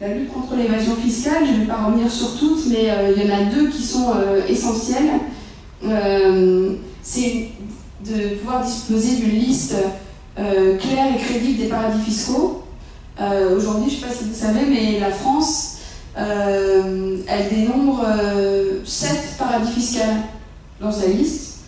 La lutte contre l'évasion fiscale, je ne vais pas revenir sur toutes, mais il y en a 2 qui sont essentielles. C'est de pouvoir disposer d'une liste claire et crédible des paradis fiscaux. Aujourd'hui, je ne sais pas si vous savez, mais la France, elle dénombre 7 paradis fiscaux dans sa liste.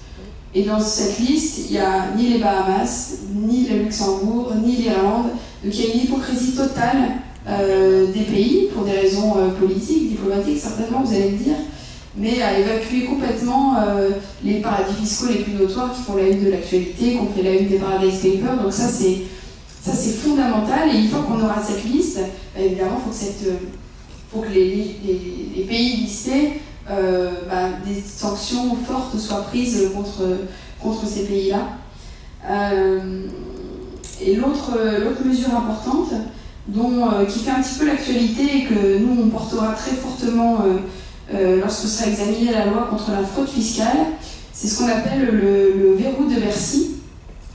Et dans cette liste, il n'y a ni les Bahamas, ni le Luxembourg, ni l'Irlande. Donc il y a une hypocrisie totale des pays, pour des raisons politiques, diplomatiques, certainement, vous allez me dire, mais à évacuer complètement les paradis fiscaux les plus notoires qui font la une de l'actualité, qui ont fait la une des Paradise Papers. Donc ça c'est fondamental, et une fois qu'on aura cette liste, évidemment il faut que les pays listés, des sanctions fortes soient prises contre ces pays-là. Et l'autre mesure importante, qui fait un petit peu l'actualité et que nous on portera très fortement lorsque sera examinée la loi contre la fraude fiscale, c'est ce qu'on appelle le verrou de Bercy.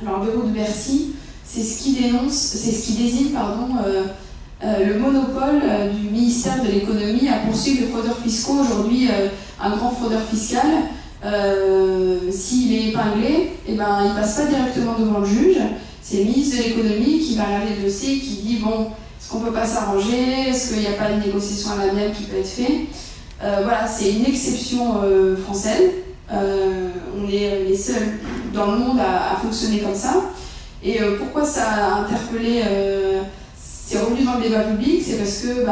Alors le verrou de Bercy, c'est ce qui désigne le monopole du ministère de l'économie à poursuivre les fraudeurs fiscaux. Aujourd'hui, un grand fraudeur fiscal, s'il est épinglé, il ne passe pas directement devant le juge. C'est le ministre de l'économie qui va regarder le dossier, qui dit bon, est-ce qu'on ne peut pas s'arranger, est-ce qu'il n'y a pas une négociation à l'amiable qui peut être faite. C'est une exception française. On est les seuls dans le monde à fonctionner comme ça. Et pourquoi ça a interpellé, c'est revenu dans le débat public, c'est parce que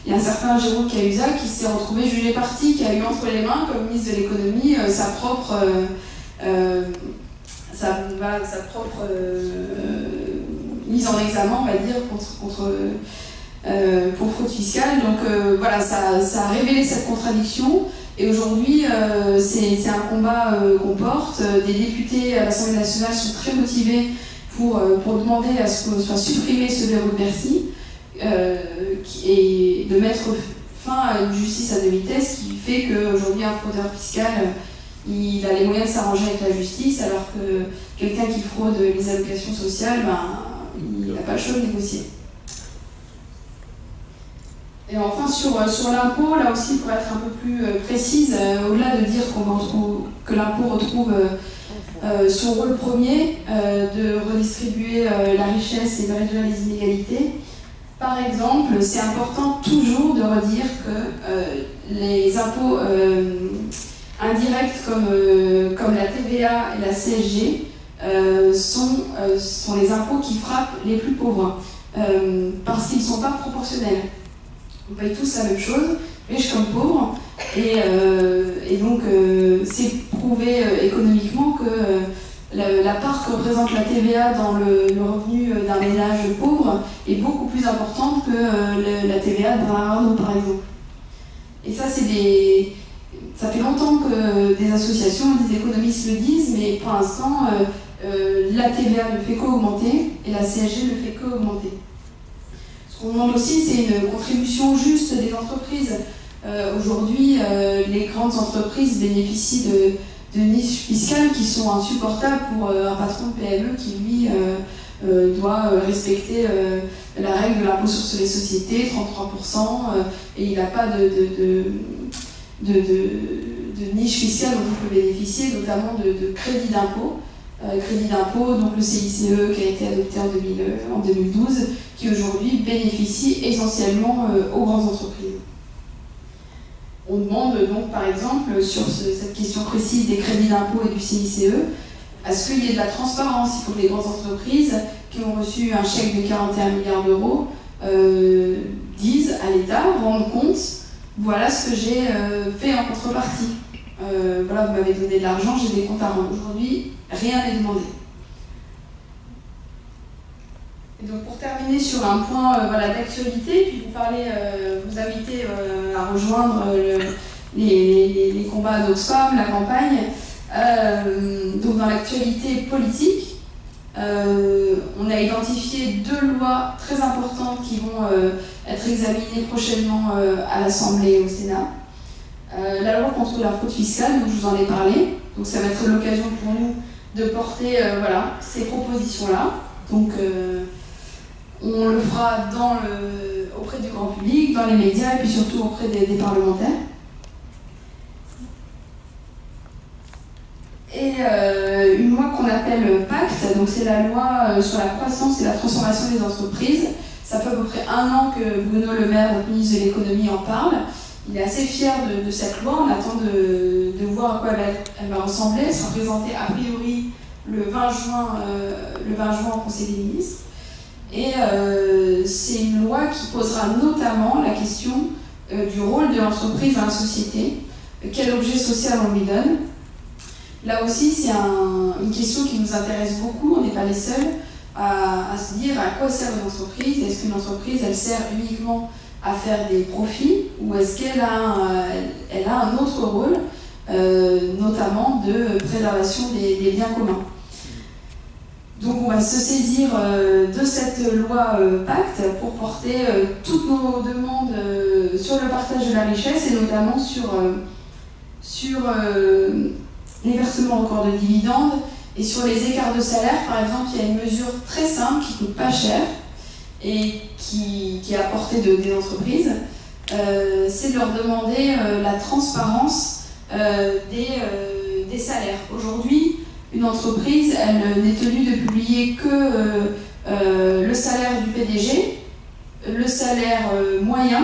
y a un certain Jérôme Cahuzac qui s'est retrouvé jugé parti, qui a eu entre les mains, comme ministre de l'économie, sa propre mise en examen, on va dire, pour fraude fiscale. Donc ça a révélé cette contradiction. Et aujourd'hui, c'est un combat qu'on porte. Des députés à l'Assemblée nationale sont très motivés pour demander à ce que soit supprimé ce verrou de Bercy et de mettre fin à une justice à 2 vitesses qui fait qu'aujourd'hui, un fraudeur fiscal, il a les moyens de s'arranger avec la justice, alors que quelqu'un qui fraude les allocations sociales, il n'a pas le choix de négocier. Et enfin, sur l'impôt, là aussi, pour être un peu plus précise, au-delà de dire que l'impôt retrouve son rôle premier de redistribuer la richesse et de réduire les inégalités, Par exemple, c'est important toujours de redire que les impôts indirects comme la TVA et la CSG sont les impôts qui frappent les plus pauvres, parce qu'ils ne sont pas proportionnels. On paye tous la même chose, riches comme pauvres, et donc c'est prouvé économiquement que la part que représente la TVA dans le revenu d'un ménage pauvre est beaucoup plus importante que la TVA d'un Arnaud, par exemple. Et ça, ça fait longtemps que des associations, des économistes le disent, mais pour l'instant, la TVA ne fait qu'augmenter et la CSG ne fait qu'augmenter. Ce qu'on demande aussi, c'est une contribution juste des entreprises. Aujourd'hui, les grandes entreprises bénéficient de niches fiscales qui sont insupportables pour un patron de PME qui, lui, doit respecter la règle de l'impôt sur les sociétés, 33%, et il n'a pas de niche fiscale dont il peut bénéficier, notamment de crédit d'impôt. Crédit d'impôt, donc le CICE qui a été adopté en 2012, qui aujourd'hui bénéficie essentiellement aux grandes entreprises. On demande donc par exemple sur cette question précise des crédits d'impôt et du CICE, à ce qu'il y ait de la transparence. Il faut que les grandes entreprises qui ont reçu un chèque de 41 milliards d'euros disent à l'État, rendent compte, voilà ce que j'ai fait en contrepartie. Voilà, vous m'avez donné de l'argent, j'ai des comptes à rendre. Aujourd'hui, rien n'est demandé. Et donc pour terminer sur un point voilà, d'actualité, puis vous inviter à rejoindre les combats d'Oxfam, la campagne. Donc dans l'actualité politique, on a identifié 2 lois très importantes qui vont être examinées prochainement à l'Assemblée et au Sénat. La loi contre la fraude fiscale, dont je vous en ai parlé, donc ça va être l'occasion pour nous de porter voilà, ces propositions-là. Donc on le fera auprès du grand public, dans les médias et puis surtout auprès des parlementaires. Et une loi qu'on appelle Pacte, donc c'est la loi sur la croissance et la transformation des entreprises. Ça fait à peu près 1 an que Bruno Le Maire, notre ministre de l'économie, en parle. Il est assez fier de cette loi. On attend de voir à quoi elle va ressembler. Elle sera présentée a priori le 20 juin au Conseil des ministres. Et c'est une loi qui posera notamment la question du rôle de l'entreprise dans la société, quel objet social on lui donne. Là aussi, c'est une question qui nous intéresse beaucoup. On n'est pas les seuls à se dire à quoi sert une entreprise. Est-ce qu'une entreprise, elle sert uniquement à faire des profits ou est-ce qu'elle a un autre rôle, notamment de préservation des biens communs. Donc on va se saisir de cette loi Pacte pour porter toutes nos demandes sur le partage de la richesse et notamment sur les versements records de dividendes et sur les écarts de salaire. Par exemple, il y a une mesure très simple qui ne coûte pas cher et qui est à portée des entreprises, c'est de leur demander la transparence des salaires. Aujourd'hui, une entreprise, elle n'est tenue de publier que le salaire du PDG, le salaire moyen,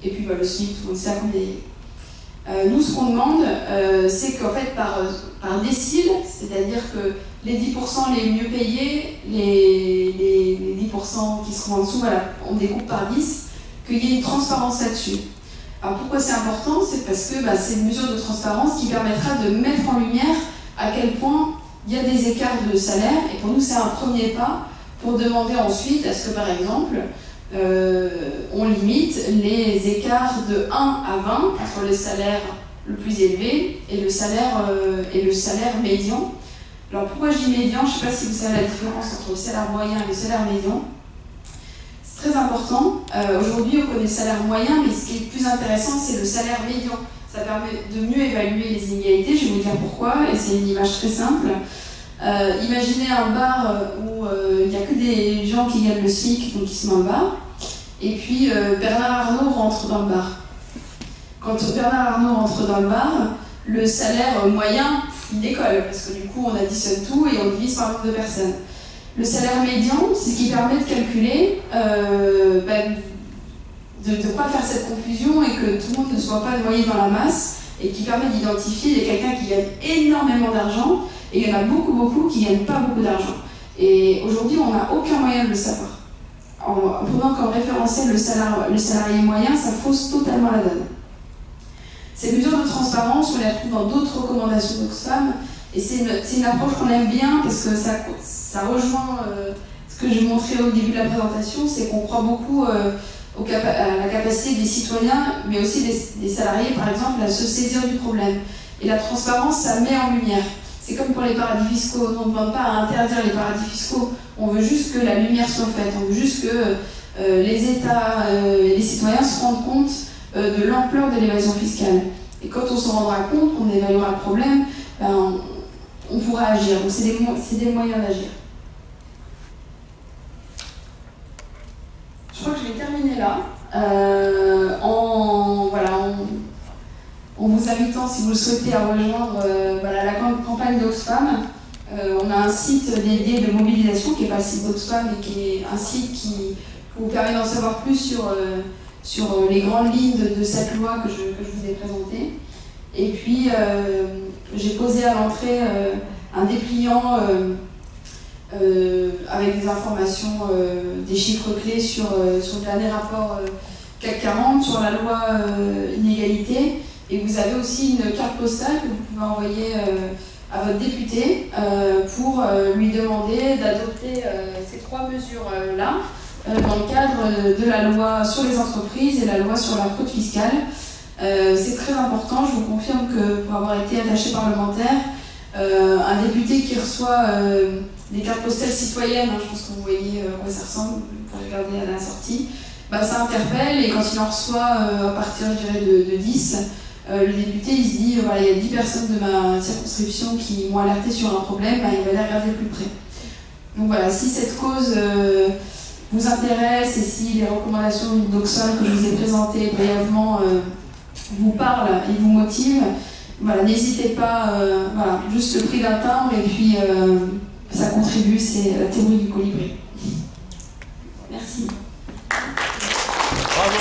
et puis le SMIC, tout le monde sait à combien il est. Nous, ce qu'on demande, c'est qu'en fait, par décile, c'est-à-dire que les 10% les mieux payés, les 10% qui seront en dessous, voilà, on découpe par 10, qu'il y ait une transparence là-dessus. Alors pourquoi c'est important? C'est parce que c'est une mesure de transparence qui permettra de mettre en lumière à quel point il y a des écarts de salaire, et pour nous c'est un premier pas pour demander ensuite à ce que par exemple on limite les écarts de 1 à 20 entre le salaire le plus élevé et le salaire médian. Alors pourquoi je dis médian? Je ne sais pas si vous savez la différence entre le salaire moyen et le salaire médian. C'est très important. Aujourd'hui on connaît le salaire moyen, mais ce qui est le plus intéressant c'est le salaire médian. Ça permet de mieux évaluer les inégalités, je vais vous dire pourquoi, et c'est une image très simple. Imaginez un bar où il n'y a que des gens qui gagnent le SMIC, donc qui sont dans le bar, et puis Bernard Arnault rentre dans le bar. Quand Bernard Arnault rentre dans le bar, le salaire moyen, il décolle, parce que du coup on additionne tout et on divise par le nombre de personnes. Le salaire médian, c'est ce qui permet de calculer, de ne pas faire cette confusion et que tout le monde ne soit pas noyé dans la masse, et qui permet d'identifier il y a quelqu'un qui gagne énormément d'argent et il y en a beaucoup qui ne gagnent pas beaucoup d'argent. Et aujourd'hui, on n'a aucun moyen de le savoir. En prenant comme référentiel le salarié moyen, ça fausse totalement la donne. Ces mesures de transparence, on les retrouve dans d'autres recommandations d'Oxfam, et c'est une approche qu'on aime bien parce que ça rejoint ce que j'ai montré au début de la présentation, c'est qu'on croit beaucoup à la capacité des citoyens, mais aussi des salariés, par exemple, à se saisir du problème. Et la transparence, ça met en lumière. C'est comme pour les paradis fiscaux, on ne demande pas à interdire les paradis fiscaux, on veut juste que la lumière soit faite, on veut juste que les États et les citoyens se rendent compte de l'ampleur de l'évasion fiscale. Et quand on se rendra compte, on évaluera le problème, on pourra agir. Donc c'est des moyens d'agir. Je crois que je vais terminer là, en vous invitant, si vous le souhaitez, à rejoindre la campagne d'Oxfam. On a un site dédié de mobilisation qui n'est pas le site d'Oxfam, mais qui est un site qui vous permet d'en savoir plus sur les grandes lignes de cette loi que je vous ai présentée. Et puis, j'ai posé à l'entrée un dépliant avec des informations, des chiffres clés sur le dernier rapport CAC 40, sur la loi inégalité. Et vous avez aussi une carte postale que vous pouvez envoyer à votre député pour lui demander d'adopter ces trois mesures-là dans le cadre de la loi sur les entreprises et la loi sur la fraude fiscale. C'est très important, je vous confirme que pour avoir été attaché parlementaire, un député qui reçoit des cartes postales citoyennes, je pense que vous voyez à quoi ça ressemble, vous pouvez regarder à la sortie, ça interpelle, et quand il en reçoit à partir, je dirais, de 10, le député il se dit, il y a 10 personnes de ma circonscription qui m'ont alerté sur un problème, il va les regarder de plus près. Donc voilà, si cette cause vous intéresse et si les recommandations d'Oxfam que je vous ai présentées brièvement vous parlent et vous motivent, n'hésitez pas, juste le prix d'un timbre et puis ça contribue, c'est la théorie du colibri. Merci. Bravo.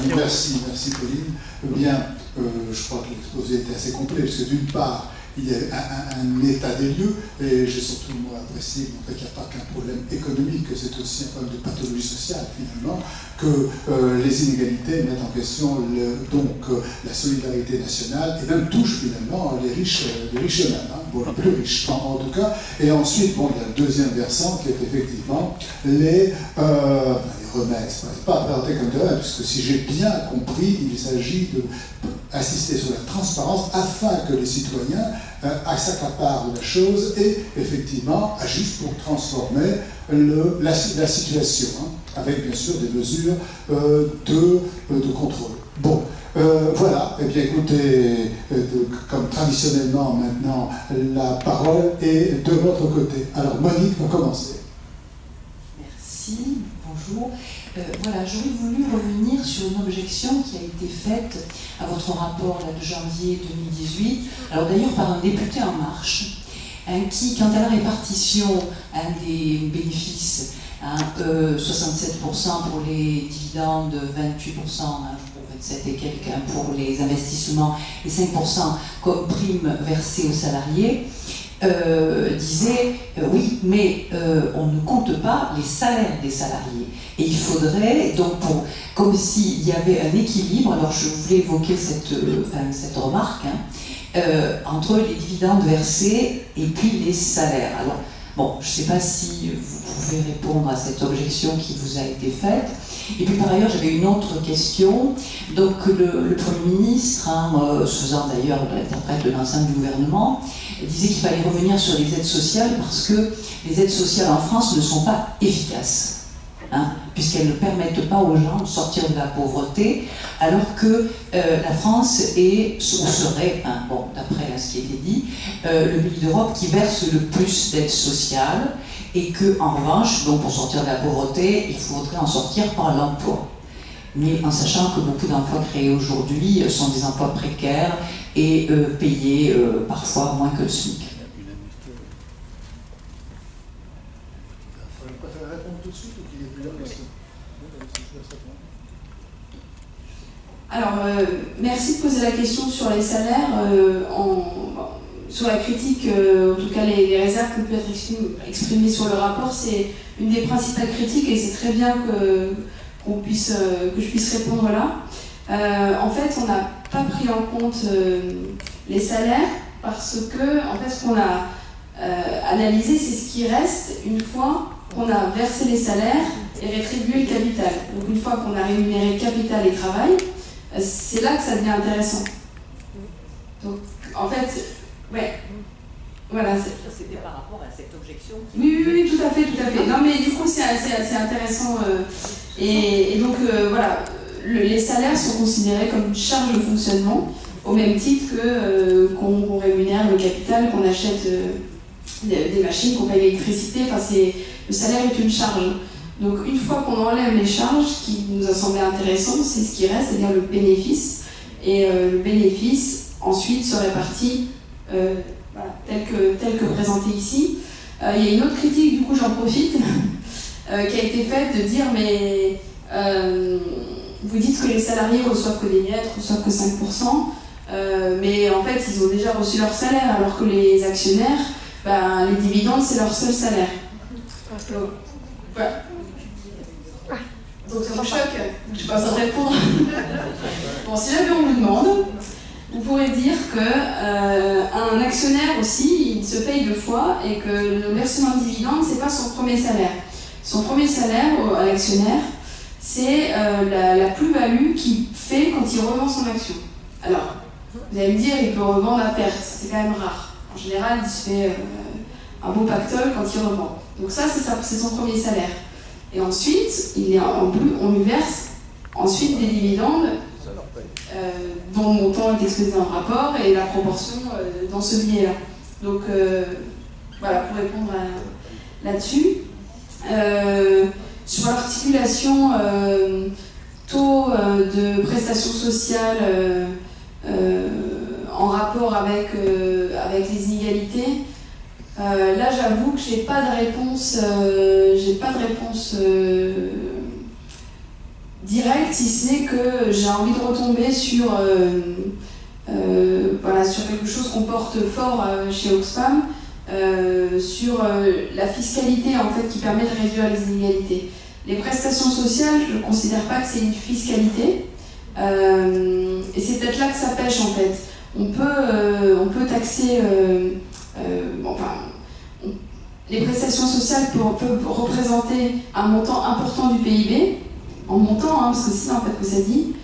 Merci Pauline. Bien, je crois que l'exposé était assez complet, parce que d'une part, il y a un état des lieux, et j'ai surtout apprécié qu'il n'y a pas qu'un problème économique, que c'est aussi un problème de pathologie sociale finalement, que les inégalités mettent en question la solidarité nationale, et même touchent finalement les riches eux-mêmes, les plus riches en tout cas. Et ensuite, il y a le deuxième versant qui est effectivement les remèdes. C'est pas présenté comme de remèdes, puisque si j'ai bien compris, il s'agit d'insister sur la transparence afin que les citoyens s'accaparent de la chose et effectivement agissent pour transformer la situation, avec bien sûr des mesures de contrôle. Bon, voilà, et bien écoutez, comme traditionnellement maintenant, la parole est de votre côté. Alors Monique va commencer. Merci, bonjour. Voilà, j'aurais voulu revenir sur une objection qui a été faite à votre rapport de janvier 2018, alors d'ailleurs par un député En Marche, qui, quant à la répartition des bénéfices, 67% pour les dividendes, 28%, pour 27 et quelques pour les investissements, et 5% comme prime versée aux salariés, disait oui, mais on ne compte pas les salaires des salariés. Et il faudrait, donc, comme s'il y avait un équilibre, alors je voulais évoquer cette remarque, entre les dividendes versés et puis les salaires. Alors, bon, je ne sais pas si vous pouvez répondre à cette objection qui vous a été faite. Et puis par ailleurs, j'avais une autre question. Donc le Premier ministre, se faisant d'ailleurs l'interprète de l'ensemble du gouvernement, disait qu'il fallait revenir sur les aides sociales parce que les aides sociales en France ne sont pas efficaces. Puisqu'elles ne permettent pas aux gens de sortir de la pauvreté, alors que la France serait, d'après ce qui a été dit, le pays d'Europe qui verse le plus d'aides sociales, et qu'en revanche, donc pour sortir de la pauvreté, il faudrait en sortir par l'emploi. Mais en sachant que beaucoup d'emplois créés aujourd'hui sont des emplois précaires et payés parfois moins que le SMIC. Alors, merci de poser la question sur les salaires. Sur la critique, en tout cas les réserves qui peuvent être exprimées sur le rapport, c'est une des principales critiques et c'est très bien que je puisse répondre là. En fait, on n'a pas pris en compte les salaires parce que, en fait, ce qu'on a analysé, c'est ce qui reste une fois qu'on a versé les salaires et rétribué le capital. Donc, une fois qu'on a rémunéré capital et travail, c'est là que ça devient intéressant. Donc, en fait, ouais. Voilà. C'était par rapport à cette objection. Oui, tout à fait, tout à fait. Non, mais du coup, c'est assez intéressant. Et donc, voilà, les salaires sont considérés comme une charge de fonctionnement, au même titre que qu'on rémunère le capital, qu'on achète des machines, qu'on paye l'électricité. Enfin, le salaire est une charge. Donc, une fois qu'on enlève les charges, ce qui nous a semblé intéressant, c'est ce qui reste, c'est-à-dire le bénéfice. Et le bénéfice, ensuite, se répartit voilà, tel que présenté ici. Il y a une autre critique, du coup, j'en profite, qui a été faite de dire, mais vous dites que les salariés reçoivent que des miettes, reçoivent que 5%, mais en fait, ils ont déjà reçu leur salaire, alors que les actionnaires, ben, les dividendes, c'est leur seul salaire. Donc, voilà. Donc ça me choque, je ne peux pas répondre. Bon, si jamais on vous demande, vous pourrez dire qu'un actionnaire aussi, il se paye 2 fois et que le versement de dividendes, ce n'est pas son premier salaire. Son premier salaire à l'actionnaire, c'est la plus-value qu'il fait quand il revend son action. Alors, vous allez me dire, il peut revendre à perte, c'est quand même rare. En général, il se fait un beau pactole quand il revend. Donc ça, c'est son premier salaire. Et ensuite, on lui verse ensuite des dividendes dont le montant est exposé dans le rapport et la proportion dans ce billet-là. Donc voilà, pour répondre là-dessus. Sur l'articulation taux de prestations sociales en rapport avec les inégalités, là, j'avoue que j'ai pas de réponse directe, si ce n'est que j'ai envie de retomber sur quelque chose qu'on porte fort chez Oxfam, sur la fiscalité en fait qui permet de réduire les inégalités. Les prestations sociales, je ne considère pas que c'est une fiscalité, et c'est peut-être là que ça pêche en fait. On peut taxer. Les prestations sociales peuvent représenter un montant important du PIB, en montant, parce que c'est ça en fait que ça dit.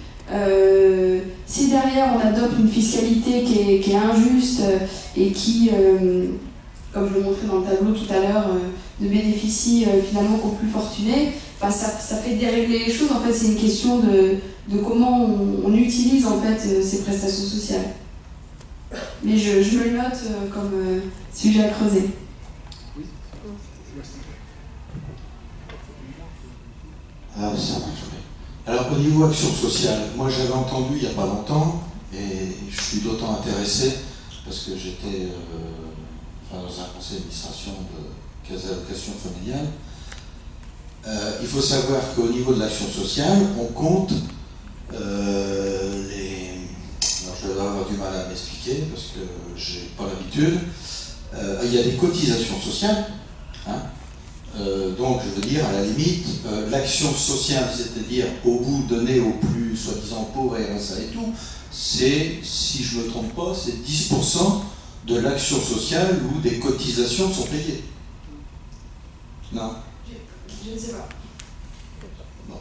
Si derrière on adopte une fiscalité qui est injuste et qui, comme je le montrais dans le tableau tout à l'heure, ne bénéficie finalement qu'aux plus fortunés, ça fait dérégler les choses. En fait, c'est une question de comment on utilise en fait ces prestations sociales. Mais je me le note comme sujet à creuser. Ah, ça marche, oui. Alors, au niveau action sociale, moi j'avais entendu il n'y a pas longtemps, et je suis d'autant intéressé, parce que j'étais dans un conseil d'administration de Caisse d'allocation familiale. Il faut savoir qu'au niveau de l'action sociale, on compte Alors, je vais avoir du mal à m'expliquer, parce que je n'ai pas l'habitude. Il y a des cotisations sociales, hein. Donc, je veux dire, à la limite, l'action sociale, c'est-à-dire au bout donné aux plus soi-disant pauvres et RSA et tout, c'est, si je ne me trompe pas, c'est 10% de l'action sociale où des cotisations sont payées. Non? Je ne sais pas. Non.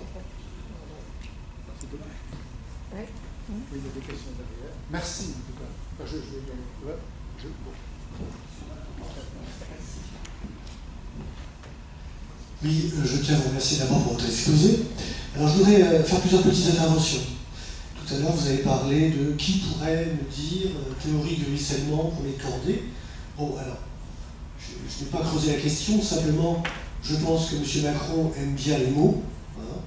Oui, il y a des questions derrière. Merci, en tout cas. Oui, je tiens à vous remercier d'abord pour votre exposé. Alors, je voudrais faire plusieurs petites interventions. Tout à l'heure, vous avez parlé de qui pourrait me dire théorie du ruissellement pour les corder. Bon, alors, je n'ai pas creusé la question, simplement, je pense que M. Macron aime bien les mots, hein,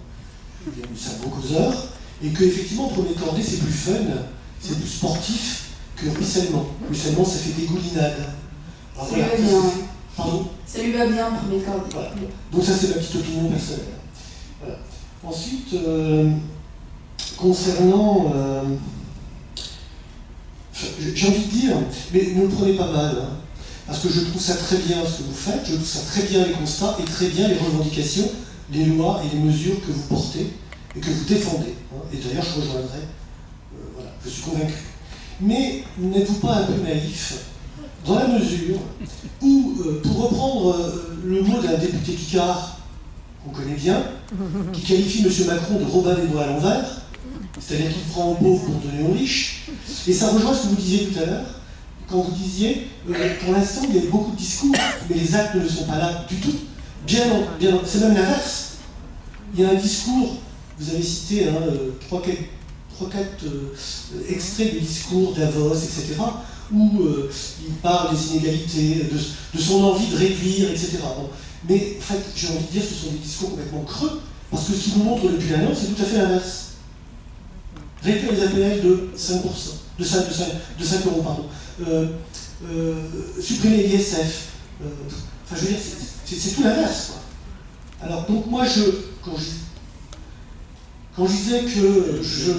il aime ça beaucoup d'heures, et qu'effectivement, pour les corder, c'est plus fun, c'est plus sportif que ruissellement. Ruissellement, ça fait dégoulinade. Alors, voilà, pardon ? Ça lui va bien, premier cordes. Voilà. Donc ça, c'est ma petite opinion personnelle. Voilà. Ensuite, concernant... j'ai envie de dire, mais ne le prenez pas mal, hein, parce que je trouve ça très bien ce que vous faites, je trouve ça très bien les constats et très bien les revendications, les lois et les mesures que vous portez et que vous défendez. Hein, et d'ailleurs, je rejoindrai, voilà, je suis convaincu. Mais n'êtes-vous pas un peu naïf dans la mesure où, pour reprendre le mot d'un député Picard, qu'on connaît bien, qui qualifie M. Macron de Robin des Bois à l'envers, c'est-à-dire qu'il prend aux pauvres pour donner aux riches, et ça rejoint ce que vous disiez tout à l'heure, quand vous disiez, pour l'instant, il y a beaucoup de discours, mais les actes ne sont pas là du tout. C'est même l'inverse. Il y a un discours, vous avez cité 3-4 extraits des discours Davos, etc., où il parle des inégalités, de son envie de réduire, etc. Bon. Mais en fait, j'ai envie de dire que ce sont des discours complètement creux, parce que ce qu'ils nous montrent depuis un an, c'est tout à fait l'inverse. Réduire les APL de 5%, de 5 euros, pardon. Supprimer l'ISF. Enfin, je veux dire, c'est tout l'inverse. Alors, donc moi, quand je disais que je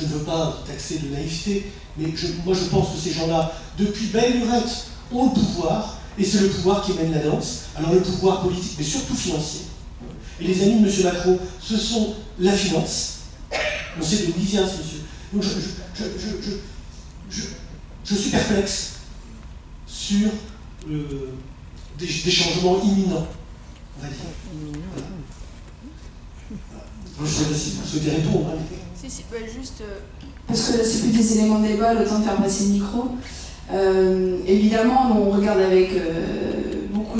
ne veux pas taxer de naïveté, mais moi je pense que ces gens-là, depuis belle lurette, ont le pouvoir, et c'est le pouvoir qui mène la danse. Alors le pouvoir politique, mais surtout financier. Et les amis de M. Macron, ce sont la finance. On sait d'où il vient ce monsieur. Donc je suis perplexe sur des changements imminents, on va dire. Voilà. Je ne sais pas si vous souhaitez répondre. Hein. Si, bah juste, parce que là, c'est plus des éléments de débat, le temps de faire passer le micro. Évidemment, on regarde avec beaucoup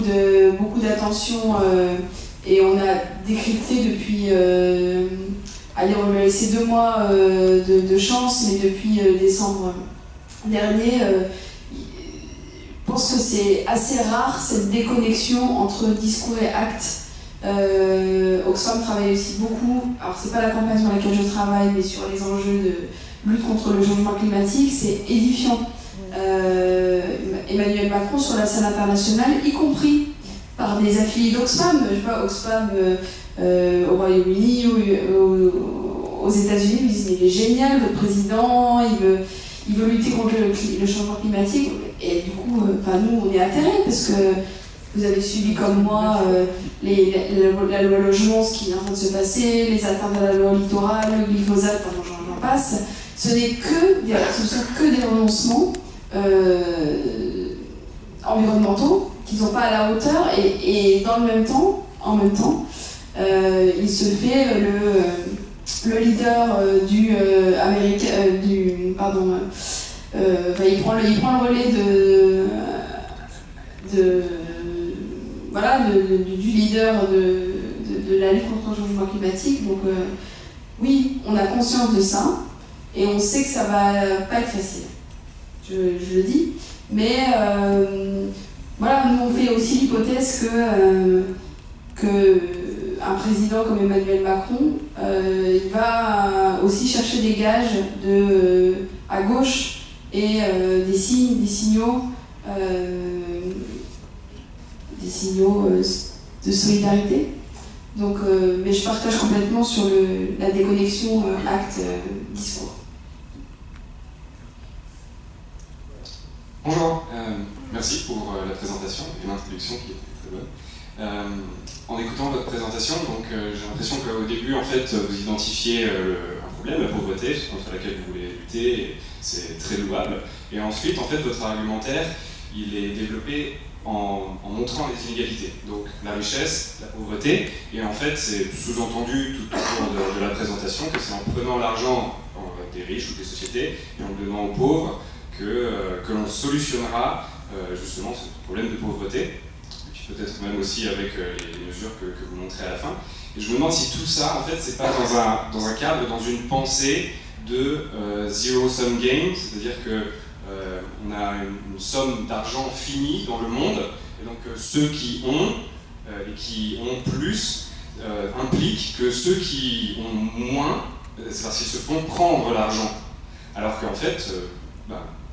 d'attention et on a décrypté depuis... allez, on lui a laissé 2 mois de chance, mais depuis décembre dernier, je pense que c'est assez rare cette déconnexion entre discours et actes. Oxfam travaille aussi beaucoup, alors c'est pas la campagne sur laquelle je travaille, mais sur les enjeux de lutte contre le changement climatique, c'est édifiant. Emmanuel Macron sur la scène internationale, y compris par des affiliés d'Oxfam, je sais pas, Oxfam au Royaume-Uni, aux États-Unis, ils disent mais il est génial, votre président, il veut lutter contre le changement climatique, et du coup, nous on est atterrés parce que vous avez suivi comme moi la loi logement, ce qui est en train de se passer, les atteintes à la loi littorale, le glyphosate, j'en passe. Ce sont que des renoncements environnementaux qui ne sont pas à la hauteur et en même temps, il se fait le leader il prend le relais du leader de la lutte contre le changement climatique. Donc oui, on a conscience de ça et on sait que ça va pas être facile. Je le dis, mais voilà, nous on fait aussi l'hypothèse que un président comme Emmanuel Macron, il va aussi chercher des gages à gauche et des signaux de solidarité. Donc, mais je partage complètement sur la déconnexion acte-discours. Bonjour, merci pour la présentation et l'introduction qui était très bonne. En écoutant votre présentation, donc j'ai l'impression qu'au début, en fait, vous identifiez un problème, la pauvreté, contre laquelle vous voulez lutter, et c'est très louable. Et ensuite, en fait, votre argumentaire, il est développé en montrant les inégalités. Donc la richesse, la pauvreté, et en fait, c'est sous-entendu tout au cours de la présentation que c'est en prenant l'argent des riches ou des sociétés et en le donnant aux pauvres que l'on solutionnera justement ce problème de pauvreté, et puis peut-être même aussi avec les mesures que vous montrez à la fin. Et je me demande si tout ça, en fait, c'est pas dans un cadre, dans une pensée de zero-sum game, c'est-à-dire que on a une somme d'argent finie dans le monde, et donc ceux qui ont et qui ont plus impliquent que ceux qui ont moins, c'est parce qu'ils se font prendre l'argent. Alors qu'en fait,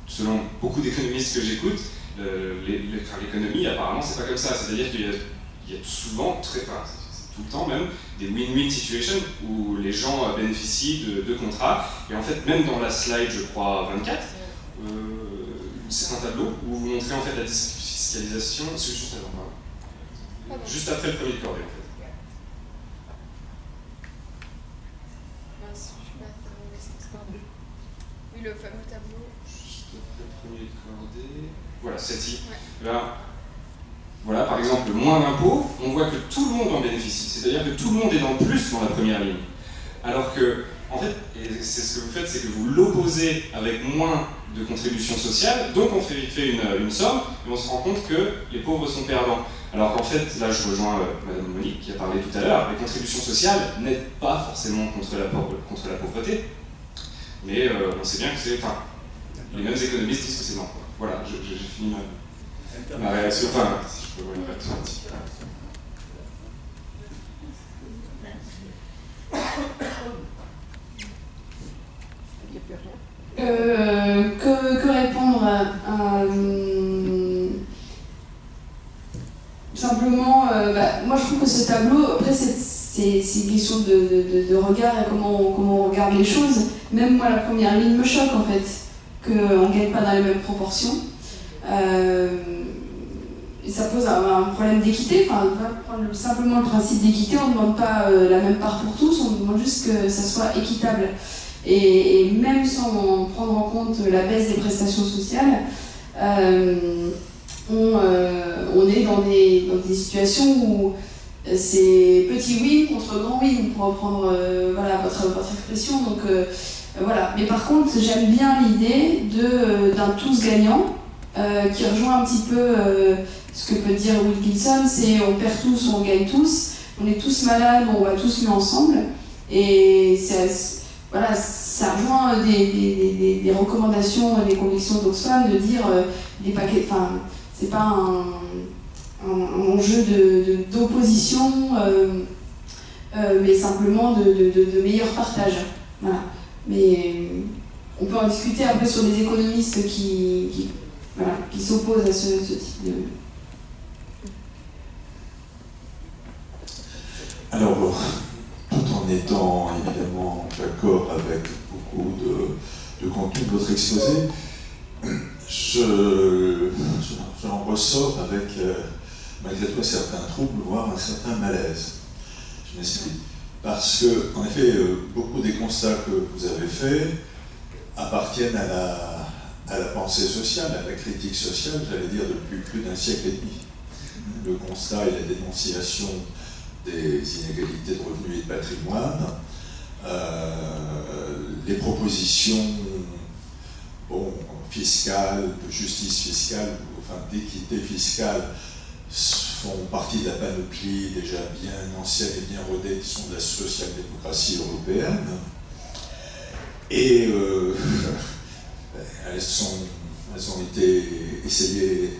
selon beaucoup d'économistes que j'écoute, l'économie apparemment c'est pas comme ça, c'est-à-dire qu'il y a souvent, tout tout le temps même, des win-win situations où les gens bénéficient de contrats. Et en fait, même dans la slide, je crois, 24, c'est un tableau où vous montrez en fait la défiscalisation, juste après le premier de cordée en fait. Oui, le fameux tableau. Juste après le premier de cordée. Voilà, celle-ci. Ouais. Voilà, par exemple, le moins d'impôts, on voit que tout le monde en bénéficie. C'est-à-dire que tout le monde est dans le plus dans la première ligne. Alors que, en fait, et c'est ce que vous faites, c'est que vous l'opposez avec moins de contributions sociales, donc on fait une somme, et on se rend compte que les pauvres sont perdants. Alors qu'en fait, là je rejoins Madame Monique qui a parlé tout à l'heure, les contributions sociales n'aident pas forcément contre la pauvreté, mais on sait bien que c'est... Enfin, les mêmes économistes disent que c'est non. Voilà, j'ai fini ma réaction, enfin, si je peux voir une réaction un petit peu. Que répondre simplement, moi je trouve que ce tableau, après c'est une question de regard et comment on regarde les choses. Même moi la première ligne me choque en fait, qu'on ne gagne pas dans les mêmes proportions. Et ça pose un problème d'équité. Enfin, simplement le principe d'équité, on ne demande pas la même part pour tous, on demande juste que ça soit équitable. Et même sans prendre en compte la baisse des prestations sociales, on est dans des situations où c'est petit win contre grand win, pour reprendre voilà, votre expression. Donc, voilà. Mais par contre, j'aime bien l'idée d'un tous gagnant qui rejoint un petit peu ce que peut dire Wilkinson, c'est on perd tous, on gagne tous, on est tous malades, on va tous mieux ensemble. Et voilà, ça rejoint des recommandations, des convictions d'Oxfam de dire des paquets, enfin, c'est pas un enjeu d'opposition, mais simplement de meilleur partage. Voilà. Mais on peut en discuter un peu sur les économistes qui s'opposent à ce type de... Alors, tout en étant évidemment d'accord avec beaucoup de contenu de votre exposé, j'en ressors avec, malgré tout, un certain trouble, voire un certain malaise. Je m'explique. Parce que, en effet, beaucoup des constats que vous avez faits appartiennent à la pensée sociale, à la critique sociale, j'allais dire, depuis plus d'un siècle et demi. Le constat et la dénonciation des inégalités de revenus et de patrimoine, les propositions fiscales, de justice fiscale, enfin d'équité fiscale, font partie de la panoplie déjà bien ancienne et bien rodée qui sont de la social-démocratie européenne. Et elles ont été essayées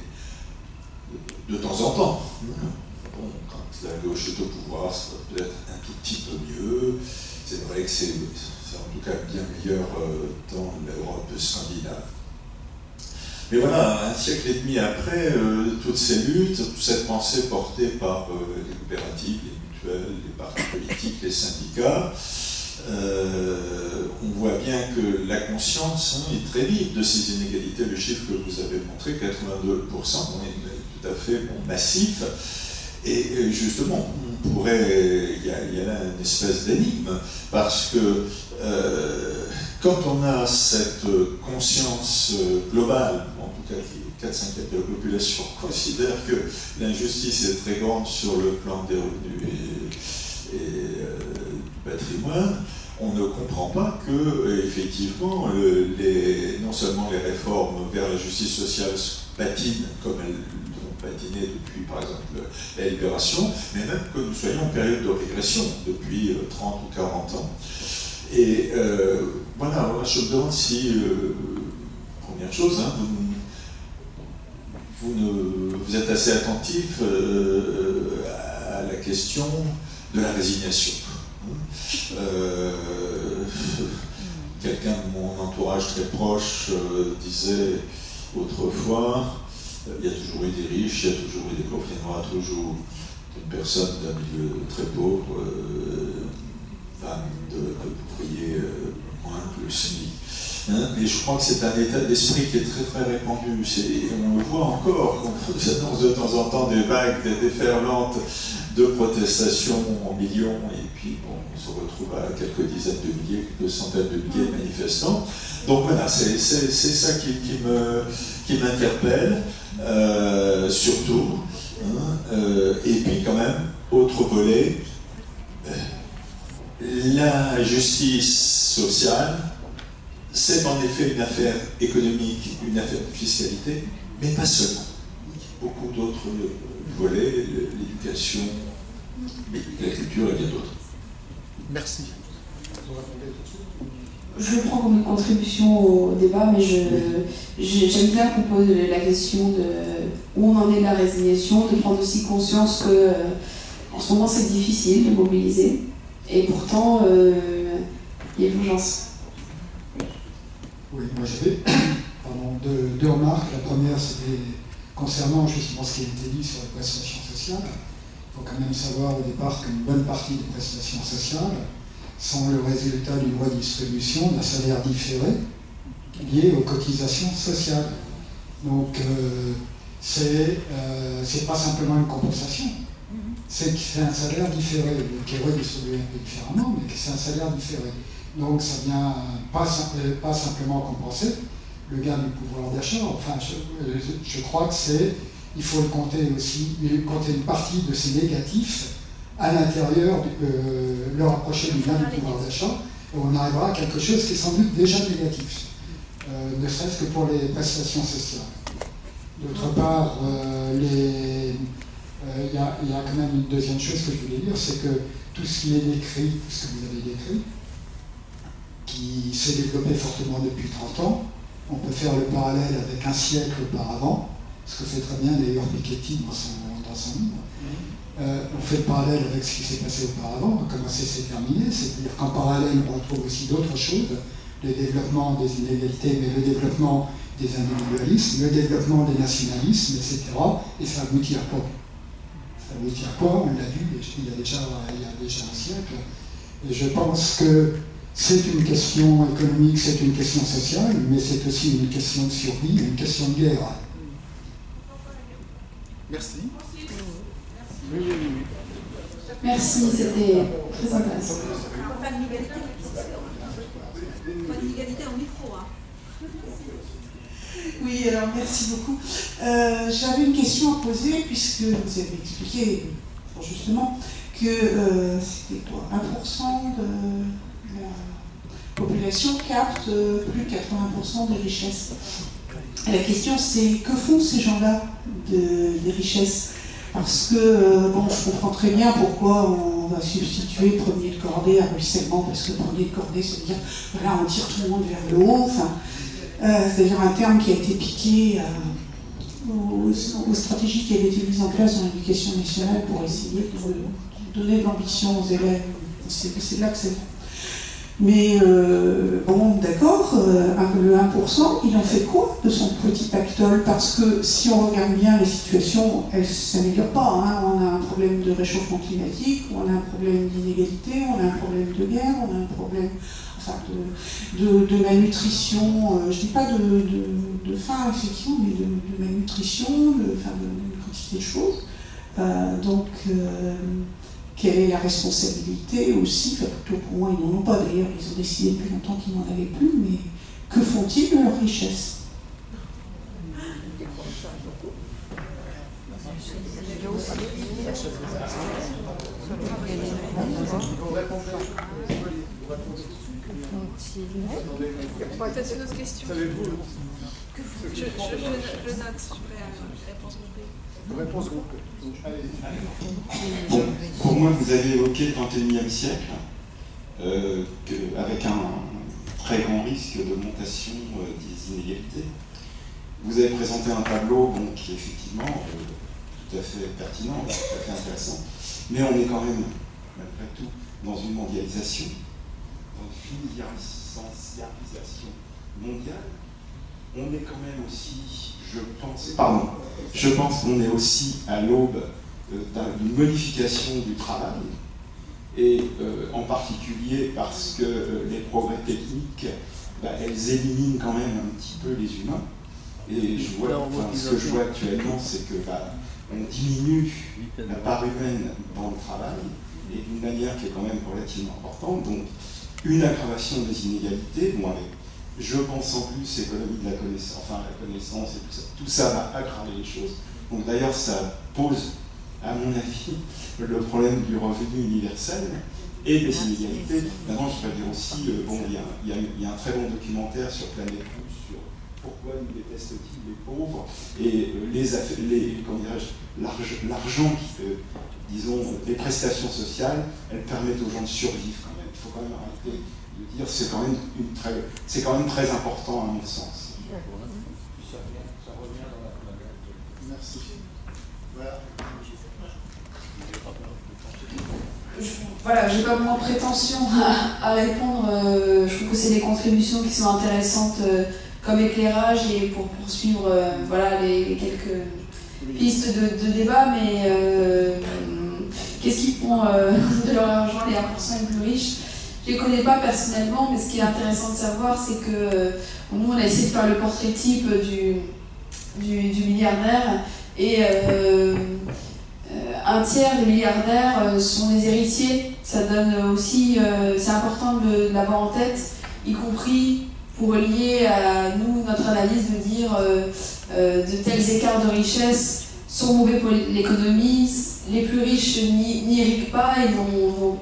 de temps en temps. Bon, quand la gauche est au pouvoir, ça peut être un tout petit peu mieux. C'est vrai que c'est en tout cas bien meilleur dans l'Europe scandinave. Mais voilà, un siècle et demi après, toutes ces luttes, toute cette pensée portée par les coopératives, les mutuelles, les partis politiques, les syndicats, on voit bien que la conscience est très vive de ces inégalités. Le chiffre que vous avez montré, 82%, est tout à fait massif. Et justement, il y a là une espèce d'énigme, parce que quand on a cette conscience globale, en tout cas qui 4/5 de la population considère que l'injustice est très grande sur le plan des revenus et du patrimoine, on ne comprend pas que, effectivement, non seulement les réformes vers la justice sociale patinent comme elles ont patiné depuis, par exemple, la libération, mais même que nous soyons en période de régression depuis 30 ou 40 ans. Et voilà, je me demande si, première chose, hein, vous êtes assez attentif à la question de la résignation. Quelqu'un de mon entourage très proche disait autrefois, il y a toujours eu des riches, il y a toujours eu des pauvres, il y en aura toujours. d'une personne d'un milieu très pauvre, femme d'ouvrier moins que le SMIC. Et je crois que c'est un état d'esprit qui est très très répandu. On le voit encore, on annonce de temps en temps des vagues, des déferlantes de protestations en millions, et puis bon, on se retrouve à quelques dizaines de milliers, quelques centaines de milliers de manifestants. Donc voilà, c'est ça qui m'interpelle, surtout. Et puis quand même, autre volet, la justice sociale, c'est en effet une affaire économique, une affaire de fiscalité, mais pas seulement. Beaucoup d'autres volets, l'éducation, la culture et bien d'autres. Merci. Je le prends comme une contribution au débat, mais j'aime bien qu'on pose la question de où on en est de la résignation, de prendre aussi conscience que en ce moment c'est difficile de mobiliser, et pourtant il y a l'urgence. Oui, moi j'avais deux remarques. La première, c'était concernant justement ce qui a été dit sur les prestations sociales. Il faut quand même savoir au départ qu'une bonne partie des prestations sociales sont le résultat d'une redistribution d'un salaire différé lié aux cotisations sociales. Donc c'est pas simplement une compensation, c'est un salaire différé, qui est redistribué un peu différemment, mais c'est un salaire différé. Donc ça vient pas simplement compenser le gain du pouvoir d'achat. Enfin, je crois que il faut le compter aussi, compter une partie de ces négatifs à l'intérieur, le rapprocher du gain du pouvoir d'achat, et on arrivera à quelque chose qui est sans doute déjà négatif, ne serait-ce que pour les prestations sociales. D'autre part, il y a quand même une deuxième chose que je voulais dire, c'est que tout ce qui est décrit, tout ce que vous avez décrit, qui s'est développé fortement depuis 30 ans. On peut faire le parallèle avec un siècle auparavant, ce que fait très bien d'ailleurs Piketty dans son livre. On fait le parallèle avec ce qui s'est passé auparavant, comment c'est terminé, c'est-à-dire qu'en parallèle on retrouve aussi d'autres choses, le développement des inégalités, mais le développement des individualismes, le développement des nationalismes, etc. Et ça aboutit à quoi? Ça aboutit à quoi? On l'a vu il y a déjà un siècle. Et je pense que c'est une question économique, c'est une question sociale, mais c'est aussi une question de survie, une question de guerre. Merci. Merci, c'était très intéressant. Pas d'inégalité en micro, hein. Oui, alors merci beaucoup. J'avais une question à poser, puisque vous avez expliqué, justement, que c'était quoi, 1% de la population capte plus de 80% des richesses. Et la question c'est, que font ces gens-là des richesses? Parce que, bon, je comprends très bien pourquoi on va substituer premier de cordée à ruissellement, parce que premier de cordée, ça veut dire, voilà, on tire tout le monde vers le haut, enfin, c'est-à-dire un terme qui a été piqué aux stratégies qui avaient été mises en place dans l'éducation nationale pour essayer de donner de l'ambition aux élèves. C'est là que c'est. Mais bon, d'accord, le 1%, il en fait quoi de son petit pactole? Parce que si on regarde bien les situations, elles ne s'améliorent pas. Hein. On a un problème de réchauffement climatique, on a un problème d'inégalité, on a un problème de guerre, on a un problème de malnutrition. Je ne dis pas de faim, effectivement, mais de malnutrition, de quantité de choses. Donc, quelle est la responsabilité aussi, plutôt pour moi ils n'en ont pas d'ailleurs, ils ont décidé depuis longtemps qu'ils n'en avaient plus, mais que font-ils de leur richesse? Peut-être une autre question. Savez-vous je note, je vais réponse groupée. Bon, pour moi, vous avez évoqué le XXIe siècle, avec un très grand risque d'augmentation des inégalités. Vous avez présenté un tableau qui est effectivement tout à fait pertinent, tout à fait intéressant, mais on est quand même, malgré tout, dans une mondialisation, dans une financiarisation mondiale. On est quand même aussi, je pense qu'on est aussi à l'aube d'une modification du travail, et en particulier parce que les progrès techniques, elles éliminent quand même un petit peu les humains. Et ce que je vois actuellement, c'est que on diminue la part humaine dans le travail, et d'une manière qui est quand même relativement importante. Donc, une aggravation des inégalités, je pense en plus économie de la connaissance et tout ça va aggraver les choses. Donc d'ailleurs, ça pose, à mon avis, le problème du revenu universel et des inégalités. Maintenant, je voudrais dire aussi, il y a un très bon documentaire sur Planète Plus sur pourquoi nous détestent-ils les pauvres et l'argent, disons, les prestations sociales, elles permettent aux gens de survivre quand même. Il faut quand même arrêter de dire c'est quand même très important à mon sens. Ça revient dans la Merci. Voilà. Voilà, j'ai pas vraiment prétention à répondre. Je trouve que c'est des contributions qui sont intéressantes comme éclairage et pour poursuivre voilà, les quelques pistes de débat, mais qu'est-ce qu'ils font de leur argent les 1% les plus riches? Je les connais pas personnellement, mais ce qui est intéressant de savoir, c'est que nous, on a essayé de faire le portrait type du milliardaire, et un tiers des milliardaires sont des héritiers. Ça donne aussi, c'est important de l'avoir en tête, y compris pour lier à nous, notre analyse, de dire de tels écarts de richesse sont mauvais pour l'économie, les plus riches n'y héritent pas et n'ont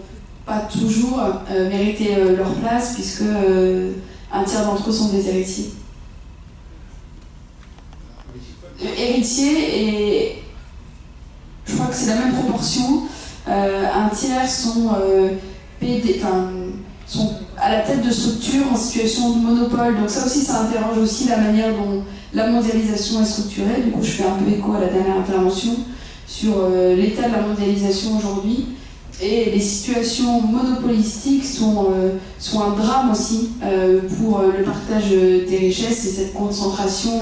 pas toujours mérité leur place, puisque un tiers d'entre eux sont des héritiers. Héritiers, et je crois que c'est la même proportion, un tiers sont à la tête de structures en situation de monopole. Donc ça aussi, ça interroge aussi la manière dont la mondialisation est structurée. Du coup, je fais un peu écho à la dernière intervention sur l'état de la mondialisation aujourd'hui. Et les situations monopolistiques sont un drame aussi pour le partage des richesses et cette concentration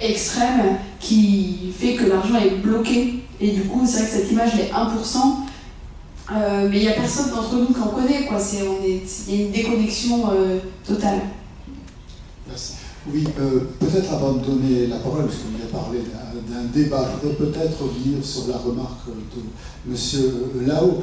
extrême qui fait que l'argent est bloqué. Et du coup, c'est vrai que cette image, elle est 1%. Mais il n'y a personne d'entre nous qui en connaît, quoi. Il y a une déconnexion totale. Merci. Oui, peut-être avant de donner la parole, parce qu'on a parlé d'un débat, je voudrais peut-être revenir sur la remarque de M. Lao.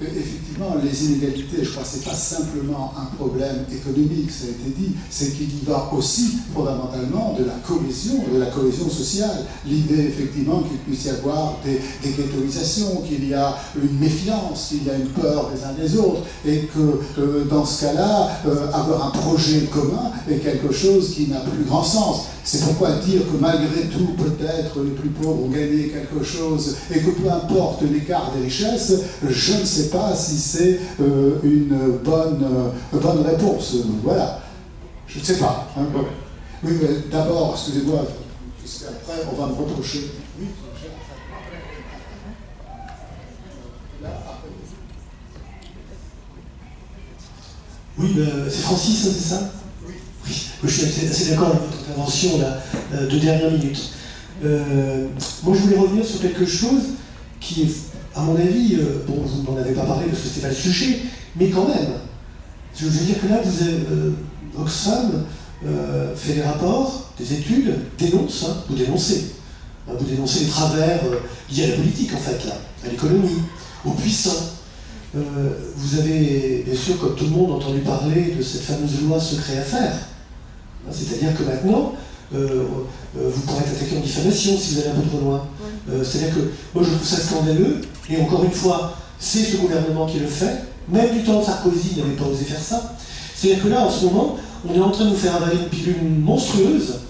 Effectivement, les inégalités, je crois que ce n'est pas simplement un problème économique, ça a été dit, c'est qu'il y va aussi fondamentalement de la cohésion sociale. L'idée, effectivement, qu'il puisse y avoir des ghettoisations, qu'il y a une méfiance, qu'il y a une peur des uns des autres, et que dans ce cas-là, avoir un projet commun est quelque chose qui n'a plus grand sens. C'est pourquoi dire que malgré tout, peut-être les plus pauvres ont gagné quelque chose et que peu importe l'écart des richesses, je ne sais pas si c'est une bonne réponse. Voilà. Je ne sais pas. Hein. Oui, mais d'abord, excusez-moi, parce qu'après, on va me reprocher. Oui, oui, c'est Francis, c'est ça? Oui, je suis assez d'accord avec votre intervention là, de dernière minute. Moi, je voulais revenir sur quelque chose qui est, à mon avis, bon, vous n'en avez pas parlé parce que ce n'est pas le sujet, mais quand même, je veux dire que là, Oxfam fait des rapports, des études, dénonce, vous dénoncez. Vous dénoncez les travers liés à la politique, en fait, là, à l'économie, aux puissants. Vous avez, bien sûr, comme tout le monde, entendu parler de cette fameuse loi secret affaires. C'est-à-dire que maintenant, vous pourrez être attaqué en diffamation si vous allez un peu trop loin. C'est-à-dire que moi je trouve ça scandaleux, et encore une fois, c'est ce gouvernement qui le fait, même du temps de Sarkozy n'avait pas osé faire ça. C'est-à-dire que là, en ce moment, on est en train de nous faire avaler une pilule monstrueuse,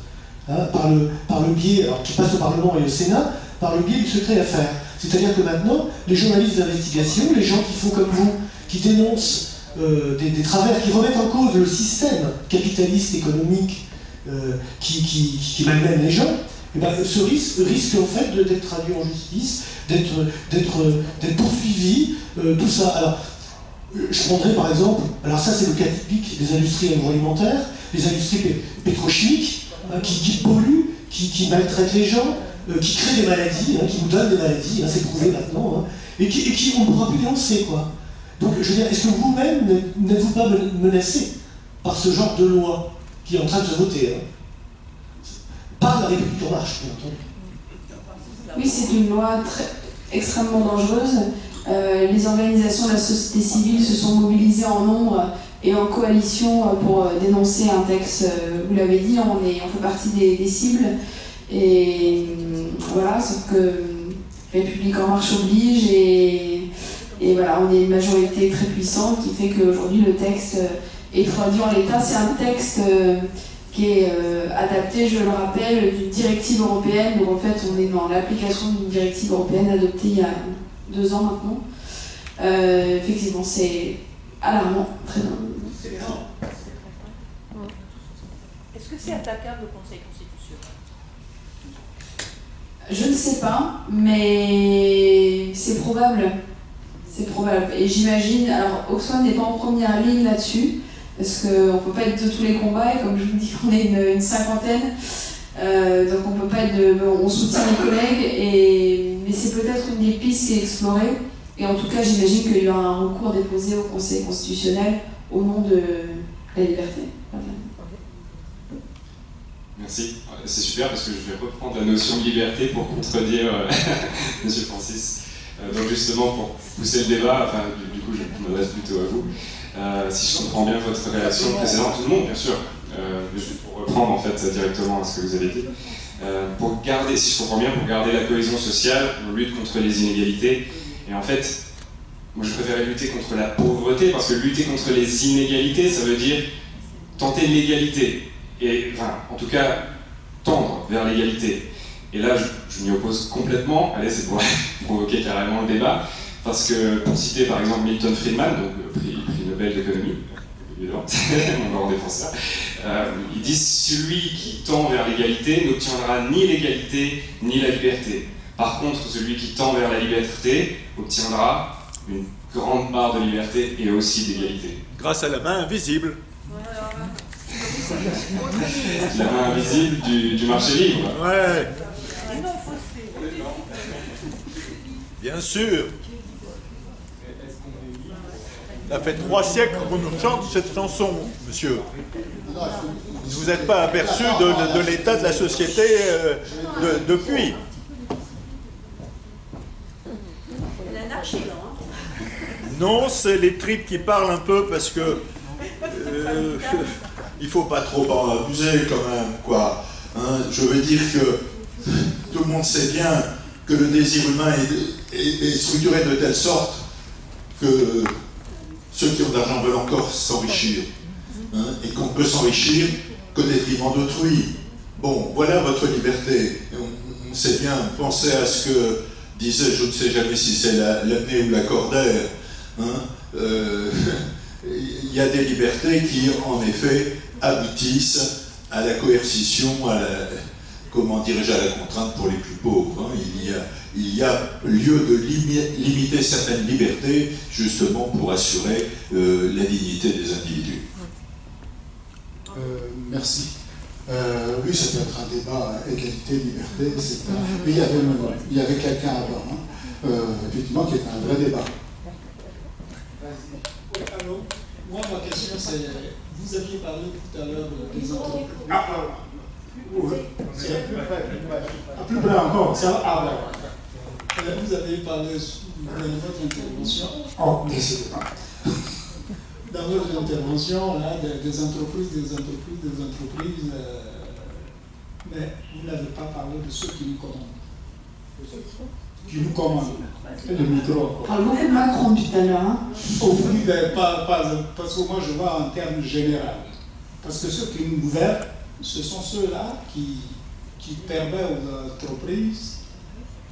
hein, par le biais, alors qui passe au Parlement et au Sénat, par le biais du secret affaires. C'est-à-dire que maintenant, les journalistes d'investigation, les gens qui font comme vous, qui dénoncent des travers, qui remettent en cause le système capitaliste économique qui malmène les gens, et ben, ce risque en fait d'être traduit en justice, d'être poursuivi, tout ça. Alors, je prendrais par exemple, alors ça c'est le cas typique des industries agroalimentaires, les industries pétrochimiques, hein, qui polluent, qui maltraitent les gens, qui crée des maladies, qui nous donne des maladies, c'est prouvé maintenant, et qui on ne pourra plus dénoncer, quoi. Donc, je veux dire, est-ce que vous-même n'êtes-vous pas menacé par ce genre de loi qui est en train de se voter, par la République en marche, bien entendu? Oui, c'est une loi extrêmement dangereuse. Les organisations de la société civile se sont mobilisées en nombre et en coalition pour dénoncer un texte. Vous l'avez dit, on fait partie des cibles. Et voilà, sauf que République en marche oblige et voilà, on est une majorité très puissante qui fait qu'aujourd'hui le texte est traduit en l'état. C'est un texte qui est adapté, je le rappelle, d'une directive européenne. Donc en fait, on est dans l'application d'une directive européenne adoptée il y a 2 ans maintenant. Effectivement, c'est alarmant, très bien. Est-ce que c'est attaquable au Conseil constitutionnel? Je ne sais pas, mais c'est probable. C'est probable. Et j'imagine, alors Oxfam n'est pas en première ligne là-dessus, parce qu'on ne peut pas être de tous les combats, et comme je vous dis, on est une cinquantaine, donc on peut pas être on soutient les collègues, mais c'est peut-être une des pistes qui est explorée, et en tout cas j'imagine qu'il y aura un recours déposé au Conseil constitutionnel au nom de la liberté. Voilà. Merci, c'est super parce que je vais reprendre la notion de liberté pour contredire M. Francis. Donc justement, pour pousser le débat, enfin du coup je m'adresse plutôt à vous. Si je comprends bien votre réaction précédente, tout le monde bien sûr, pour reprendre en fait directement à ce que vous avez dit, pour garder, si je comprends bien, pour garder la cohésion sociale, on lutte contre les inégalités, et en fait, moi je préférais lutter contre la pauvreté, parce que lutter contre les inégalités, ça veut dire tenter l'égalité, et enfin, en tout cas, tendre vers l'égalité. Et là, je m'y oppose complètement, allez, c'est pour provoquer carrément le débat, parce que, pour citer par exemple Milton Friedman, donc prix Nobel d'économie, évidemment, mon grand défenseur, il dit « Celui qui tend vers l'égalité n'obtiendra ni l'égalité ni la liberté. Par contre, celui qui tend vers la liberté obtiendra une grande part de liberté et aussi d'égalité. » Grâce à la main invisible. La main invisible du marché libre. Ouais. Bien sûr. Ça fait 3 siècles qu'on nous chante cette chanson, monsieur. Vous ne vous êtes pas aperçu de l'état de la société depuis. Non, c'est les tripes qui parlent un peu parce que il faut pas trop en abuser quand même, quoi. Hein, je veux dire que tout le monde sait bien que le désir humain est structuré de telle sorte que ceux qui ont de l'argent veulent encore s'enrichir, hein, et qu'on peut s'enrichir qu'au détriment d'autrui. Bon, voilà votre liberté. On sait bien, pensez à ce que disait, je ne sais jamais si c'est l'année ou la Cordaire, hein, il y a des libertés qui, en effet, aboutissent à la coercition, à la, comment dirais-je, à la contrainte pour les plus pauvres. Hein. Il y a lieu de limiter certaines libertés, justement pour assurer la dignité des individus. Merci. Oui, ça peut être un débat égalité-liberté, mais il y avait quelqu'un avant, hein, effectivement, qui était un vrai débat. Alors, moi, ma question, c'est, vous aviez parlé tout à l'heure des entreprises. Plus près encore, ça. Vous avez parlé dans votre intervention. Oh, décidément. Dans votre intervention, là, des entreprises, mais vous n'avez pas parlé de ceux qui nous commandent. Qui nous commandent. Le micro. On parle beaucoup de Macron tout à l'heure. Hein. Oh, oui, parce que moi je vois en termes généraux. Parce que ceux qui nous gouvernent, ce sont ceux-là qui permettent aux entreprises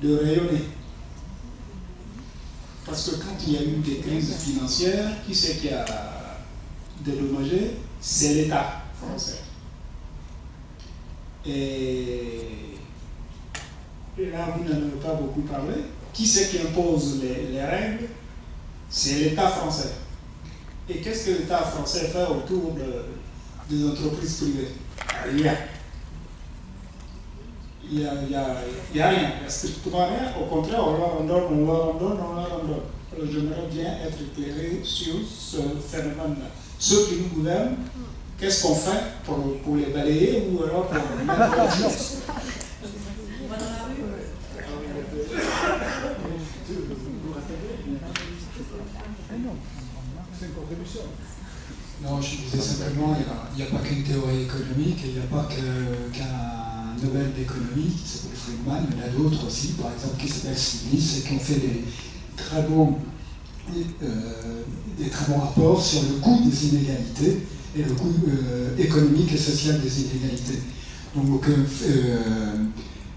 de rayonner. Parce que quand il y a eu des crises financières, qui c'est qui a dédommagé? C'est l'État français. Et là, vous n'en avez pas beaucoup parlé. Qui c'est qui impose les règles? C'est l'État français. Et qu'est-ce que l'État français fait autour des entreprises privées? Rien. Il n'y a rien, il n'y a strictement rien. Au contraire, on leur en donne, on leur en donne, on leur en donne. Alors j'aimerais bien être éclairé sur ce phénomène-là. Ceux qui nous gouvernent, qu'est-ce qu'on fait pour les balayer ou alors pour les mettre en place? Non, je disais simplement, il n'y a pas qu'une théorie économique, et il n'y a pas qu'un Nobel d'économie qui s'appelle Friedman, il y en a d'autres aussi, par exemple qui s'appelle Stiglitz, et qui ont fait des très bons rapports sur le coût des inégalités et le coût économique et social des inégalités. Donc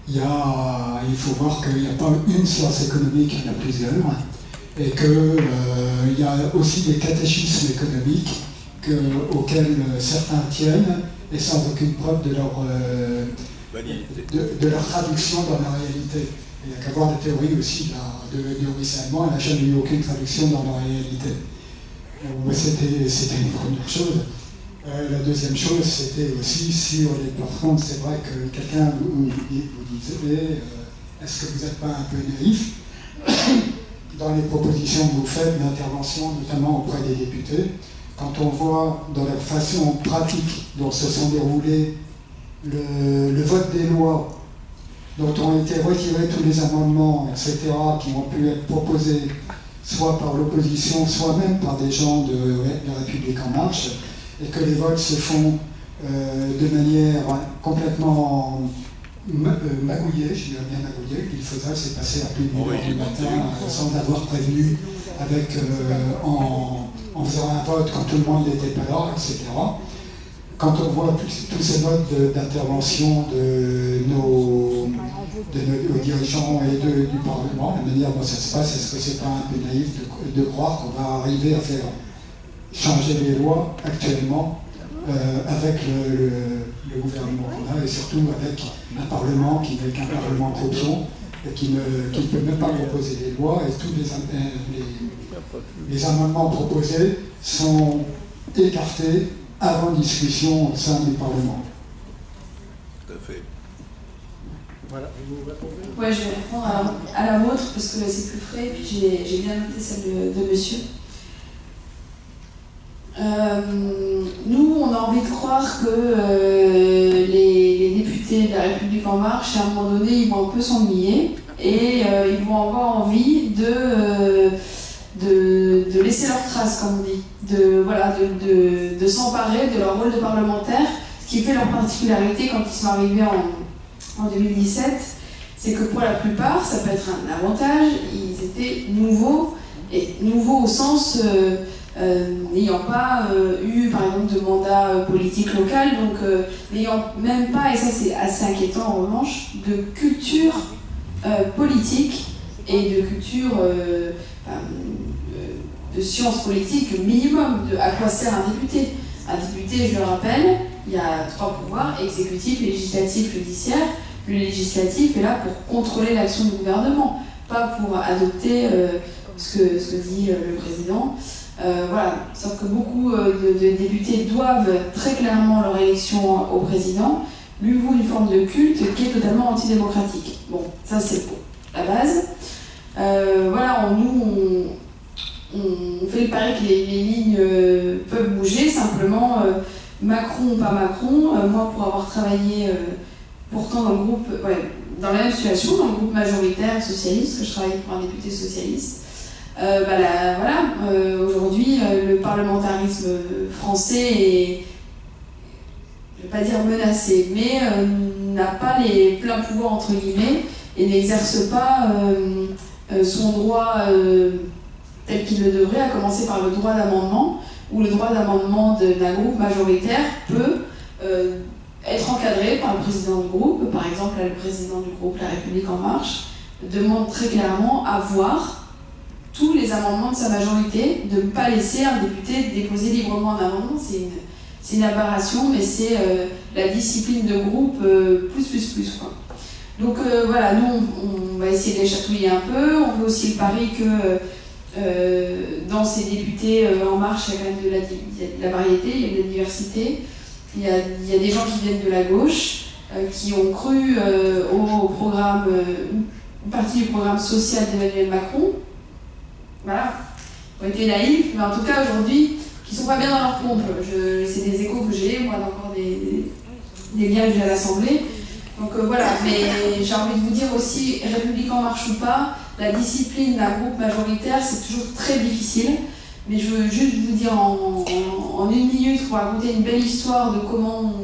il faut voir qu'il n'y a pas une science économique, il y en a plusieurs, et qu'il y a aussi des catéchismes économiques auxquels certains tiennent, et sans aucune preuve de leur traduction dans la réalité. Il n'y a qu'à voir la théorie aussi de ruissellement, elle n'a jamais eu aucune traduction dans la réalité. C'était une première chose. La deuxième chose, c'était aussi sur les plafonds. C'est vrai que quelqu'un vous disait est-ce que vous n'êtes pas un peu naïf dans les propositions que vous faites d'intervention, notamment auprès des députés, quand on voit dans la façon pratique dont se sont déroulés le vote des lois, dont ont été retirés tous les amendements, etc., qui ont pu être proposés soit par l'opposition, soit même par des gens de la République En Marche, et que les votes se font de manière complètement magouillée, je dirais bien magouillée, qu'il faisait, c'est passé à plus de 1 heure du matin sans avoir prévenu, en faisant un vote quand tout le monde n'était pas là, etc. Quand on voit tous ces votes d'intervention de nos dirigeants et du Parlement, la manière dont ça se passe, est-ce que c'est pas un peu naïf de croire qu'on va arriver à faire changer les lois actuellement avec le gouvernement qu'on a, et surtout avec un Parlement qui n'est qu'un Parlement croupion et qui ne peut même pas proposer des lois, et tous les amendements proposés sont écartés avant discussion au sein du Parlement. Tout à fait. Voilà. Ouais, je vais répondre à la vôtre parce que c'est plus frais, et puis j'ai bien noté celle de monsieur. Nous, on a envie de croire que les députés de la République En Marche, à un moment donné, ils vont un peu s'ennuyer et ils vont avoir envie de laisser leur trace, comme on dit, de s'emparer de leur rôle de parlementaire. Ce qui fait leur particularité quand ils sont arrivés en 2017, c'est que pour la plupart, ça peut être un avantage, ils étaient nouveaux, et nouveaux au sens n'ayant pas eu par exemple de mandat politique local, donc n'ayant même pas, et ça c'est assez inquiétant en revanche, de culture politique et de culture de sciences politiques minimum, à quoi sert un député. Un député, je le rappelle, il y a 3 pouvoirs, exécutif, législatif, judiciaire. Le législatif est là pour contrôler l'action du gouvernement, pas pour adopter ce que dit le président. Voilà. Sauf que beaucoup de députés doivent très clairement leur élection au président, lui vaut une forme de culte qui est totalement antidémocratique. Bon, ça c'est pour la base. Voilà, nous on fait le pari que les lignes peuvent bouger, simplement Macron ou pas Macron, moi pour avoir travaillé pourtant dans le groupe, dans la même situation, dans le groupe majoritaire socialiste, que je travaillais pour un député socialiste, aujourd'hui le parlementarisme français est, je ne vais pas dire menacé, mais n'a pas les pleins pouvoirs entre guillemets et n'exerce pas son droit tel qu'il le devrait, à commencer par le droit d'amendement, où le droit d'amendement d'un groupe majoritaire peut être encadré par le président du groupe. Par exemple, le président du groupe La République En Marche demande très clairement à voir tous les amendements de sa majorité, de ne pas laisser un député déposer librement un amendement. C'est une aberration, mais c'est la discipline de groupe plus quoi. Donc voilà, nous on va essayer de les chatouiller un peu. On veut aussi le pari que dans ces députés En Marche, il y a quand même de la variété, il y a de la diversité. Il y a des gens qui viennent de la gauche, qui ont cru au programme, une partie du programme social d'Emmanuel Macron, voilà, ont été naïfs, mais en tout cas aujourd'hui, qui ne sont pas bien dans leur pompe. C'est des échos que j'ai, moi, encore des liens que j'ai à l'Assemblée. Donc voilà, mais j'ai envie de vous dire aussi, République en marche ou pas, la discipline d'un groupe majoritaire, c'est toujours très difficile. Mais je veux juste vous dire en une minute, pour raconter une belle histoire de comment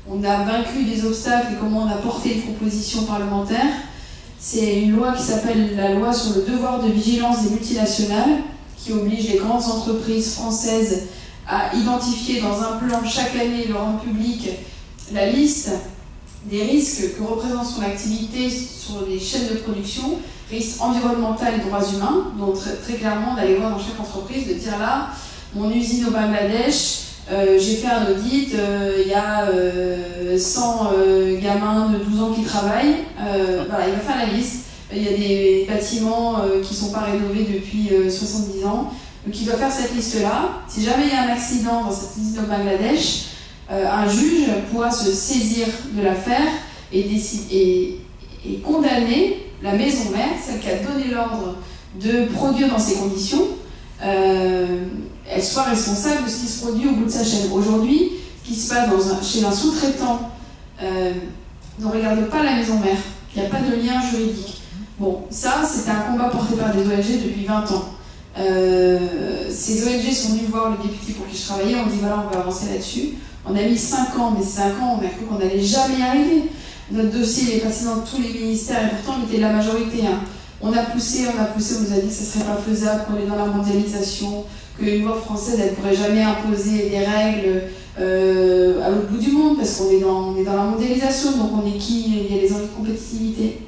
on a vaincu des obstacles et comment on a porté une proposition parlementaire. C'est une loi qui s'appelle la loi sur le devoir de vigilance des multinationales, qui oblige les grandes entreprises françaises à identifier dans un plan chaque année, le rendre public, la liste des risques que représente son activité sur les chaînes de production, risques environnementaux et droits humains. Donc très clairement, d'aller voir dans chaque entreprise, de dire là, mon usine au Bangladesh, j'ai fait un audit, il y a 100 gamins de 12 ans qui travaillent. Voilà, il va faire la liste. Il y a des bâtiments qui ne sont pas rénovés depuis 70 ans. Donc il doit faire cette liste-là. Si jamais il y a un accident dans cette usine au Bangladesh, un juge pourra se saisir de l'affaire et condamner la maison mère, celle qui a donné l'ordre de produire dans ces conditions, elle soit responsable de ce qui se produit au bout de sa chaîne. Aujourd'hui, ce qui se passe chez un sous-traitant ne regarde pas la maison mère, il n'y a pas de lien juridique. Bon, ça, c'était un combat porté par des ONG depuis 20 ans. Ces ONG sont venues voir le député pour qui je travaillais, on dit voilà, on va avancer là-dessus. On a mis 5 ans, mais 5 ans, on a cru qu'on n'allait jamais y arriver. Notre dossier est passé dans tous les ministères, et pourtant on était de la majorité. Hein. On a poussé, on nous a dit que ce ne serait pas faisable, qu'on est dans la mondialisation, qu'une loi française, elle ne pourrait jamais imposer des règles à l'autre bout du monde, parce qu'on est dans la mondialisation, donc on est qui? Il y a les enjeux de compétitivité.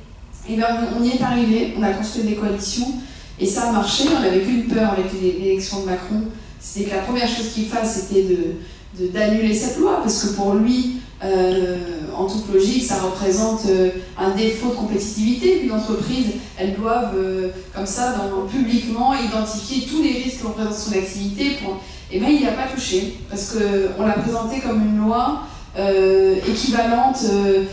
Et bien on y est arrivé, on a construit des coalitions, et ça a marché. On n'avait qu'une peur avec l'élection de Macron, c'était que la première chose qu'il fasse, c'était d'annuler cette loi, parce que pour lui, en toute logique, ça représente un défaut de compétitivité. Une entreprise, elles doivent, comme ça, publiquement, identifier tous les risques que représente son activité. Et bien, il n'y a pas touché, parce qu'on l'a présenté comme une loi équivalente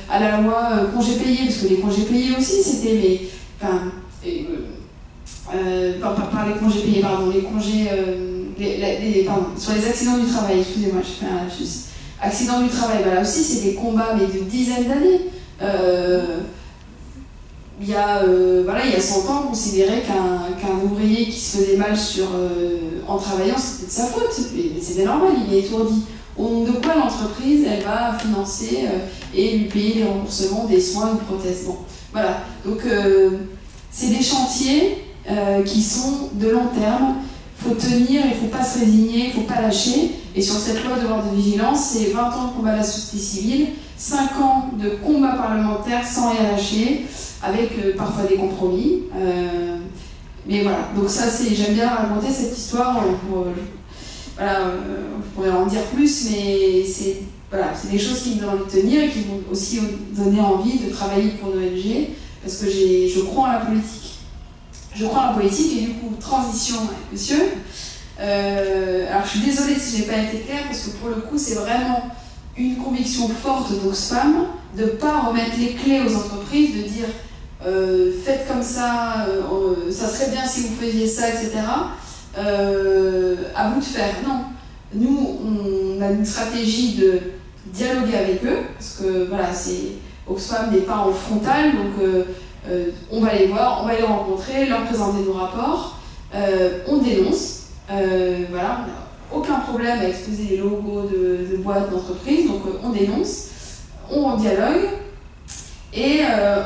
à la loi congés payés, parce que les congés payés aussi, c'était par les congés payés, pardon, les congés, sur les accidents du travail, excusez-moi, je fais un lapsus. Accidents du travail, là aussi, c'est des combats, mais de dizaines d'années. Il y a 100 ans, on considérait qu'un ouvrier qui se faisait mal en travaillant, c'était de sa faute. Mais c'était normal, il est étourdi. De quoi l'entreprise, elle va financer et lui payer les remboursements des soins, une prothèse. Bon, voilà. Donc, c'est des chantiers qui sont de long terme. Il faut tenir, il ne faut pas se résigner, il ne faut pas lâcher. Et sur cette loi de devoir de vigilance, c'est 20 ans de combat à la société civile, 5 ans de combat parlementaire sans rien lâcher, avec parfois des compromis. Mais voilà, donc ça, j'aime bien raconter cette histoire. On pourrait en dire plus, mais c'est des choses qui me donnent envie de tenir et qui m'ont aussi donné envie de travailler pour l'ONG, parce que je crois en la politique. Je crois en la politique et du coup, transition avec monsieur. Alors je suis désolée si je n'ai pas été claire, parce que pour le coup, c'est vraiment une conviction forte d'Oxfam de ne pas remettre les clés aux entreprises, de dire faites comme ça, ça serait bien si vous faisiez ça, etc. À vous de faire. Non. Nous, on a une stratégie de dialoguer avec eux, parce que voilà, Oxfam n'est pas en frontal, donc on va les voir, on va les rencontrer, leur présenter nos rapports, on dénonce. Voilà, on n'a aucun problème à exposer les logos de boîtes, d'entreprises, donc on dénonce, on dialogue et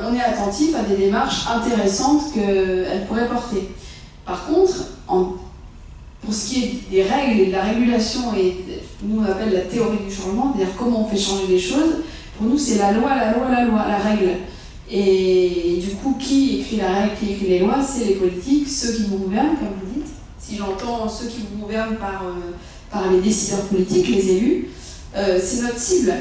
on est attentif à des démarches intéressantes qu'elles pourraient porter. Par contre, pour ce qui est des règles et de la régulation, et nous on appelle la théorie du changement, c'est-à-dire comment on fait changer les choses, pour nous c'est la loi, la règle. Et du coup, qui écrit la règle, qui écrit les lois? C'est les politiques, ceux qui nous gouvernent, comme vous dites. Si j'entends ceux qui vous gouvernent par les décideurs politiques, les élus, c'est notre cible,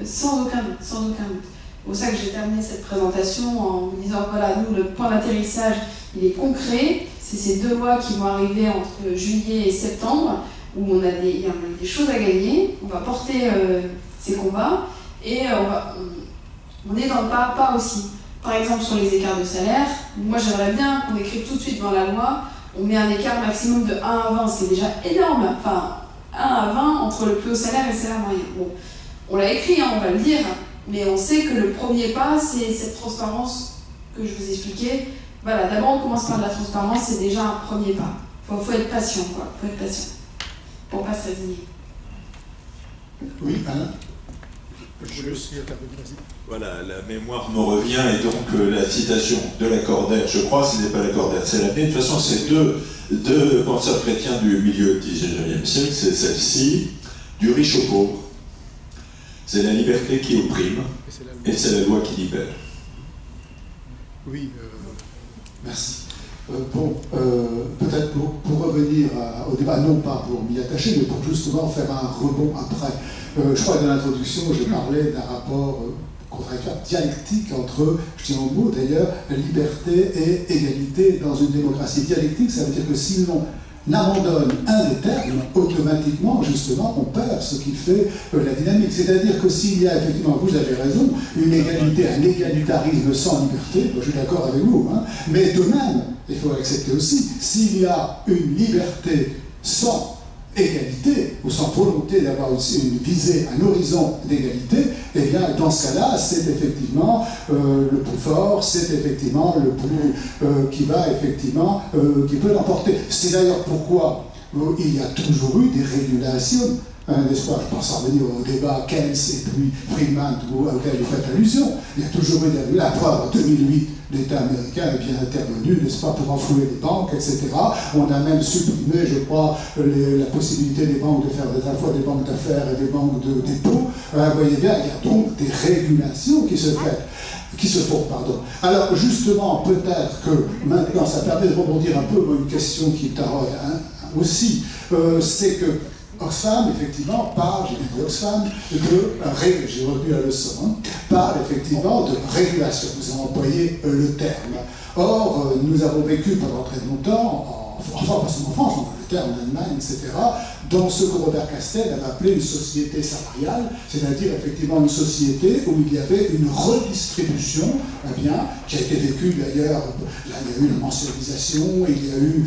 sans aucun doute, sans aucun doute. C'est pour ça que j'ai terminé cette présentation en me disant, voilà, nous, le point d'atterrissage, il est concret. C'est ces 2 lois qui vont arriver entre juillet et septembre, où il y a des choses à gagner. On va porter ces combats. Et on est dans le pas aussi. Par exemple, sur les écarts de salaire, moi j'aimerais bien qu'on écrive tout de suite dans la loi, on met un écart maximum de 1 à 20, c'est déjà énorme. Enfin, 1 à 20 entre le plus haut salaire et le salaire moyen. Bon, on l'a écrit, hein, on va le dire, mais on sait que le premier pas, c'est cette transparence que je vous expliquais. Voilà, d'abord on commence par de la transparence, c'est déjà un premier pas. Faut être patient, quoi. Faut être patient pour pas se résigner. Oui, Alain. Voilà, la mémoire me revient, et donc la citation de Lacordaire, je crois, ce n'est pas Lacordaire, c'est la mienne. De toute façon, c'est deux penseurs chrétiens du milieu du XIXe siècle, c'est celle-ci, du riche au pauvre. C'est la liberté qui opprime, et c'est la loi qui libère. Oui, merci. Peut-être pour revenir au débat, non pas pour m'y attacher, mais pour justement faire un rebond après. Je crois que dans l'introduction, j'ai parlé d'un rapport contradictoire, dialectique entre, je tiens au mot d'ailleurs, liberté et égalité dans une démocratie. Dialectique, ça veut dire que si l'on abandonne un des termes, automatiquement, justement, on perd ce qui fait la dynamique. C'est-à-dire que s'il y a effectivement, vous avez raison, une égalité, un égalitarisme sans liberté, je suis d'accord avec vous, hein, mais de même, il faut accepter aussi, s'il y a une liberté sans égalité, ou sans volonté d'avoir une visée, un horizon d'égalité, eh bien, dans ce cas-là, c'est effectivement le plus fort, c'est effectivement le plus qui va effectivement, qui peut l'emporter. C'est d'ailleurs pourquoi il y a toujours eu des régulations, n'est-ce pas? Je pense en revenir au débat Keynes et puis Friedman auquel vous faites allusion. Il y a toujours eu des régulations. La preuve, en 2008, l'État américain est bien intervenu, n'est-ce pas, pour enflouer les banques, etc. On a même supprimé, je crois, la possibilité des banques de faire à la fois des banques d'affaires et des banques de dépôt. Vous voyez bien, il y a donc des régulations qui se font, pardon. Alors, justement, peut-être que maintenant, ça permet de rebondir un peu à une question qui taraude aussi, c'est que Oxfam, effectivement, parle, j'ai dit Oxfam, j'ai retenu la leçon, hein, parle effectivement de régulation. Vous avez employé le terme. Or, nous avons vécu pendant très longtemps, enfin, pas seulement en France, en Angleterre, en Allemagne, etc., dans ce que Robert Castel avait appelé une société salariale, c'est-à-dire effectivement une société où il y avait une redistribution, eh bien, qui a été vécue d'ailleurs, là il y a eu la mensualisation, il y a eu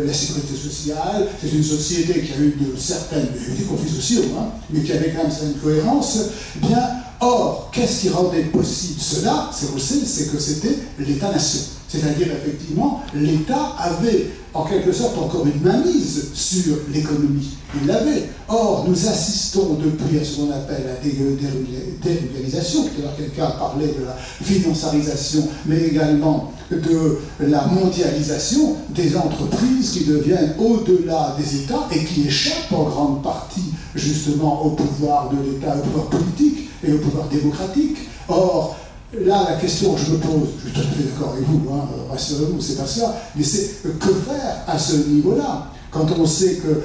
la sécurité sociale, c'est une société qui a eu des conflits sociaux, hein, mais qui avait quand même une cohérence, eh bien, or, qu'est-ce qui rendait possible cela, c'est que c'était l'État-nation. C'est-à-dire, effectivement, l'État avait, en quelque sorte, encore une mainmise sur l'économie. Il l'avait. Or, nous assistons depuis à ce qu'on appelle la dérégulation. Tout à l'heure, quelqu'un a parlé de la financiarisation, mais également de la mondialisation des entreprises qui deviennent au-delà des États et qui échappent en grande partie, justement, au pouvoir de l'État, au pouvoir politique et au pouvoir démocratique. Or, là, la question que je me pose, je suis tout à fait d'accord avec vous, hein, rassurez-vous, c'est pas ça, mais c'est que faire à ce niveau-là? Quand on sait que,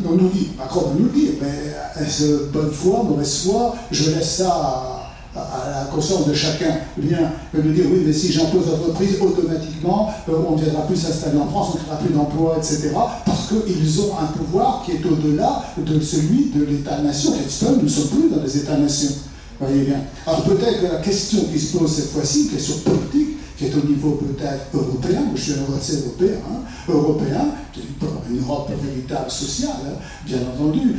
on nous dit, Macron peut nous le dire, mais est-ce bonne foi, mauvaise foi, je laisse ça à la conscience de chacun, bien, de nous dire, oui, mais si j'impose l'entreprise, automatiquement, on ne viendra plus s'installer en France, on ne créera plus d'emplois, etc., parce qu'ils ont un pouvoir qui est au-delà de celui de l'État-nation. Nous ne sommes plus dans les États-nations. Voyez bien. Alors peut-être que la question qui se pose cette fois-ci, une question politique, qui est au niveau peut-être européen, je suis un assez européen, une Europe véritable sociale, hein, bien entendu,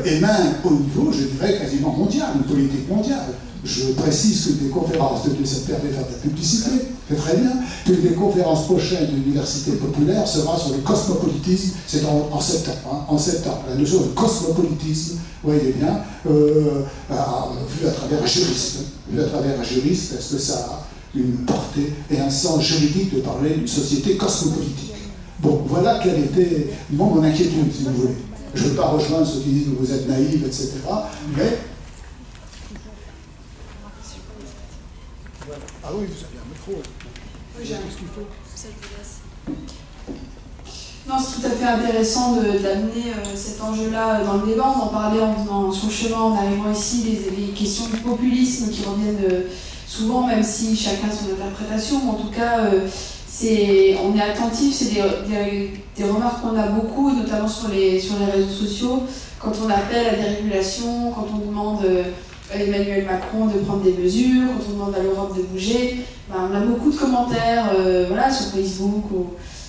et même au niveau, je dirais, quasiment mondial, une politique mondiale. Je précise que des conférences, ça permet de faire de la publicité, c'est très bien, qu'une des conférences prochaines de l'Université populaire sera sur le cosmopolitisme, c'est en septembre, hein, en septembre, la notion de cosmopolitisme, vous voyez bien, vu à travers un juriste, est-ce que ça a une portée et un sens juridique de parler d'une société cosmopolitique? Bon, voilà quelle était mon inquiétude, si vous voulez. Je ne veux pas rejoindre ceux qui disent que vous êtes naïfs, etc., mais... Ah oui, vous avez un micro. Oui, j'ai tout ce qu'il faut. Ça, je vous laisse. Non, c'est tout à fait intéressant d'amener cet enjeu-là dans le débat. On en parlait en venant sur le chemin, en arrivant ici, les questions du populisme qui reviennent souvent, même si chacun a son interprétation. En tout cas, on est attentif, c'est des remarques qu'on a beaucoup, notamment sur les réseaux sociaux, quand on appelle à des régulations, quand on demande Emmanuel Macron de prendre des mesures, quand on demande à l'Europe de bouger, on a beaucoup de commentaires voilà, sur Facebook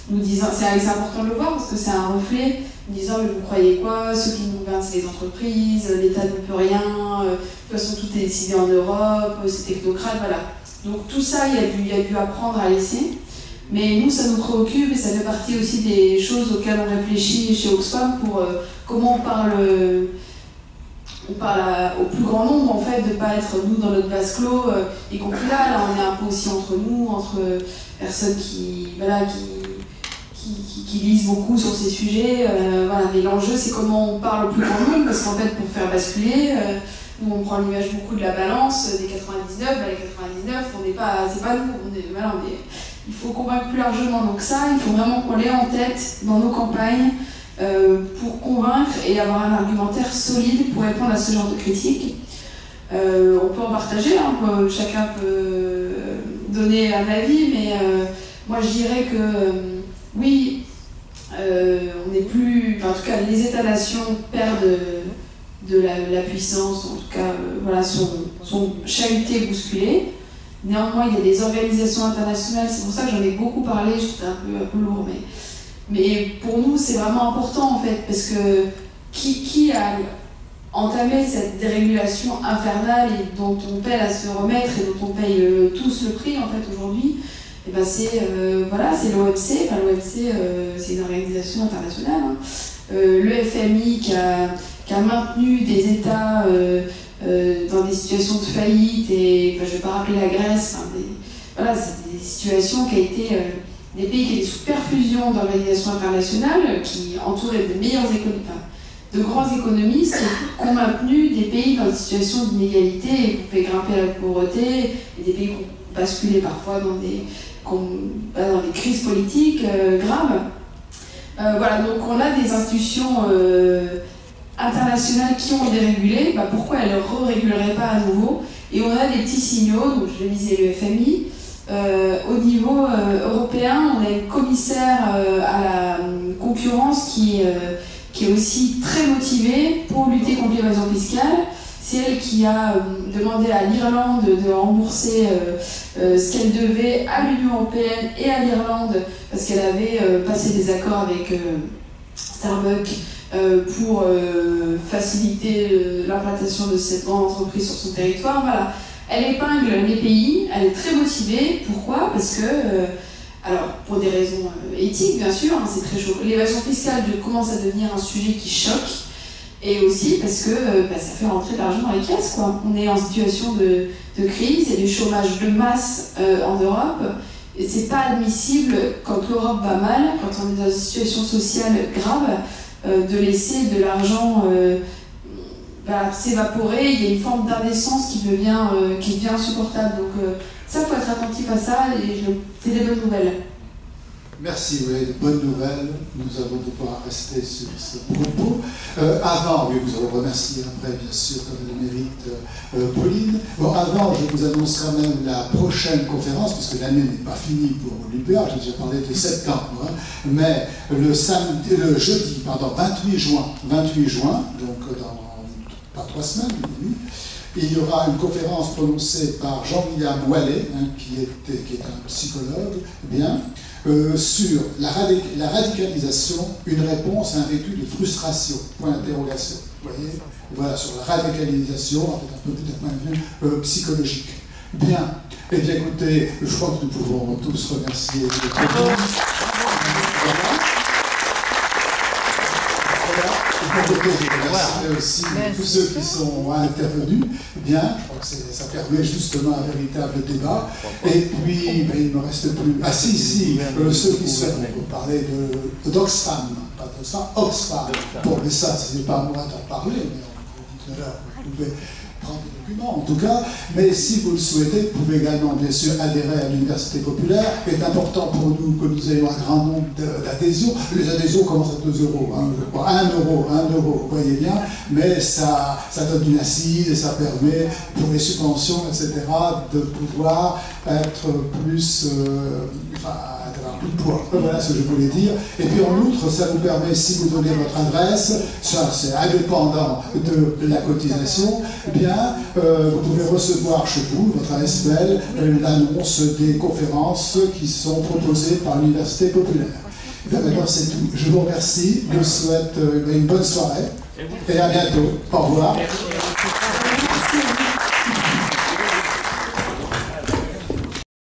nous disant, c'est important de le voir parce que c'est un reflet, disant mais vous croyez quoi, ceux qui nous gouvernent c'est les entreprises, l'État ne peut rien, de toute façon tout est décidé en Europe, c'est technocrate, voilà. Donc tout ça, il y a dû apprendre à laisser. Mais nous, ça nous préoccupe et ça fait partie aussi des choses auxquelles on réfléchit chez Oxfam pour comment on parle au plus grand nombre, en fait, de ne pas être nous dans notre vase clos, y compris là, on est un peu aussi entre nous, entre personnes qui lisent beaucoup sur ces sujets. Voilà. Mais l'enjeu, c'est comment on parle au plus grand nombre, parce qu'en fait, pour faire basculer, nous, on prend l'image beaucoup de la balance, des 99, les 99, c'est pas nous, il faut convaincre plus largement. Donc ça, il faut vraiment qu'on l'ait en tête dans nos campagnes pour convaincre et avoir un argumentaire solide pour répondre à ce genre de critiques. On peut en partager, chacun peut donner un avis, mais moi je dirais que oui, on n'est plus... en tout cas, les États-nations perdent de la puissance, en tout cas, voilà, sont chahutés, bousculés. Néanmoins, il y a des organisations internationales, c'est pour ça que j'en ai beaucoup parlé, j'étais un peu lourd, mais pour nous, c'est vraiment important, en fait, parce que qui a entamé cette dérégulation infernale et dont on peine à se remettre et dont on paye tous le prix, en fait, aujourd'hui, et ben c'est l'OMC. L'OMC, c'est une organisation internationale. Le FMI qui a maintenu des États dans des situations de faillite, et je ne vais pas rappeler la Grèce, c'est des situations qui ont été des pays qui étaient sous perfusion d'organisations internationales, qui entouraient de meilleures économies, de grands économistes, qui ont maintenu des pays dans des situations d'inégalité et qui ont fait grimper la pauvreté, et des pays qui ont basculé parfois dans des crises politiques graves. Voilà, donc on a des institutions internationales qui ont dérégulé, pourquoi elles ne réguleraient pas à nouveau? Et on a des petits signaux, donc je visais le FMI. Au niveau européen, on a une commissaire à la concurrence qui est aussi très motivée pour lutter contre l'évasion fiscale. C'est elle qui a demandé à l'Irlande de rembourser ce qu'elle devait à l'Union européenne et à l'Irlande, parce qu'elle avait passé des accords avec Starbucks pour faciliter l'implantation de cette grande entreprise sur son territoire. Voilà. Elle épingle les pays, elle est très motivée. Pourquoi? Parce que, alors pour des raisons éthiques bien sûr, c'est très chaud. L'évasion fiscale commence à devenir un sujet qui choque, et aussi parce que ça fait rentrer de l'argent dans les caisses, quoi. On est en situation de crise, il y a du chômage de masse en Europe. Et c'est pas admissible, quand l'Europe va mal, quand on est dans une situation sociale grave, de laisser de l'argent s'évaporer. Il y a une forme d'indécence qui devient insupportable. Donc ça, il faut être attentif à ça, et c'est des bonnes nouvelles. Merci, oui, de bonnes nouvelles. Nous allons devoir rester sur ce propos. Avant, oui, vous allez remercier après, bien sûr, comme le mérite Pauline. Bon, avant, je vous annonce quand même la prochaine conférence, parce que l'année n'est pas finie pour l'UPA, j'ai déjà parlé de septembre, mais le jeudi, 28 juin, donc dans pas 3 semaines, il y aura une conférence prononcée par Jean-William Wallet, qui est un psychologue, sur la radicalisation, une réponse à un vécu de frustration, point d'interrogation. Vous voyez, voilà, sur la radicalisation, avec un peu plus d'un point de vue psychologique. Bien, eh bien écoutez, je crois que nous pouvons tous remercier les présents. Je remercie aussi tous ceux qui sont intervenus. Bien, je crois que ça permet justement un véritable débat. Et puis, il ne me reste plus. Ah si, ceux qui souhaitent, on peut parler d'Oxfam, pas d'Oxfam, Oxfam. Bon, mais ça, ce n'est pas à moi d'en parler, mais tout à l'heure, vous pouvez prendre des documents en tout cas. Mais si vous le souhaitez, vous pouvez également, bien sûr, adhérer à l'Université populaire. Il est important pour nous que nous ayons un grand nombre d'adhésions. Les adhésions commencent à 2 €, je crois. 1 €, vous voyez bien. Mais ça donne une assise et ça permet, pour les subventions, etc., de pouvoir être plus, avoir plus de poids. Voilà ce que je voulais dire. Et puis en outre, ça vous permet, si vous donnez votre adresse, ça c'est indépendant de la cotisation, eh bien, vous pouvez recevoir chez vous, votre adresse mail, l'annonce des conférences qui sont proposées par l'Université populaire. Et bien maintenant c'est tout. Je vous remercie, je vous souhaite une bonne soirée et à bientôt. Au revoir.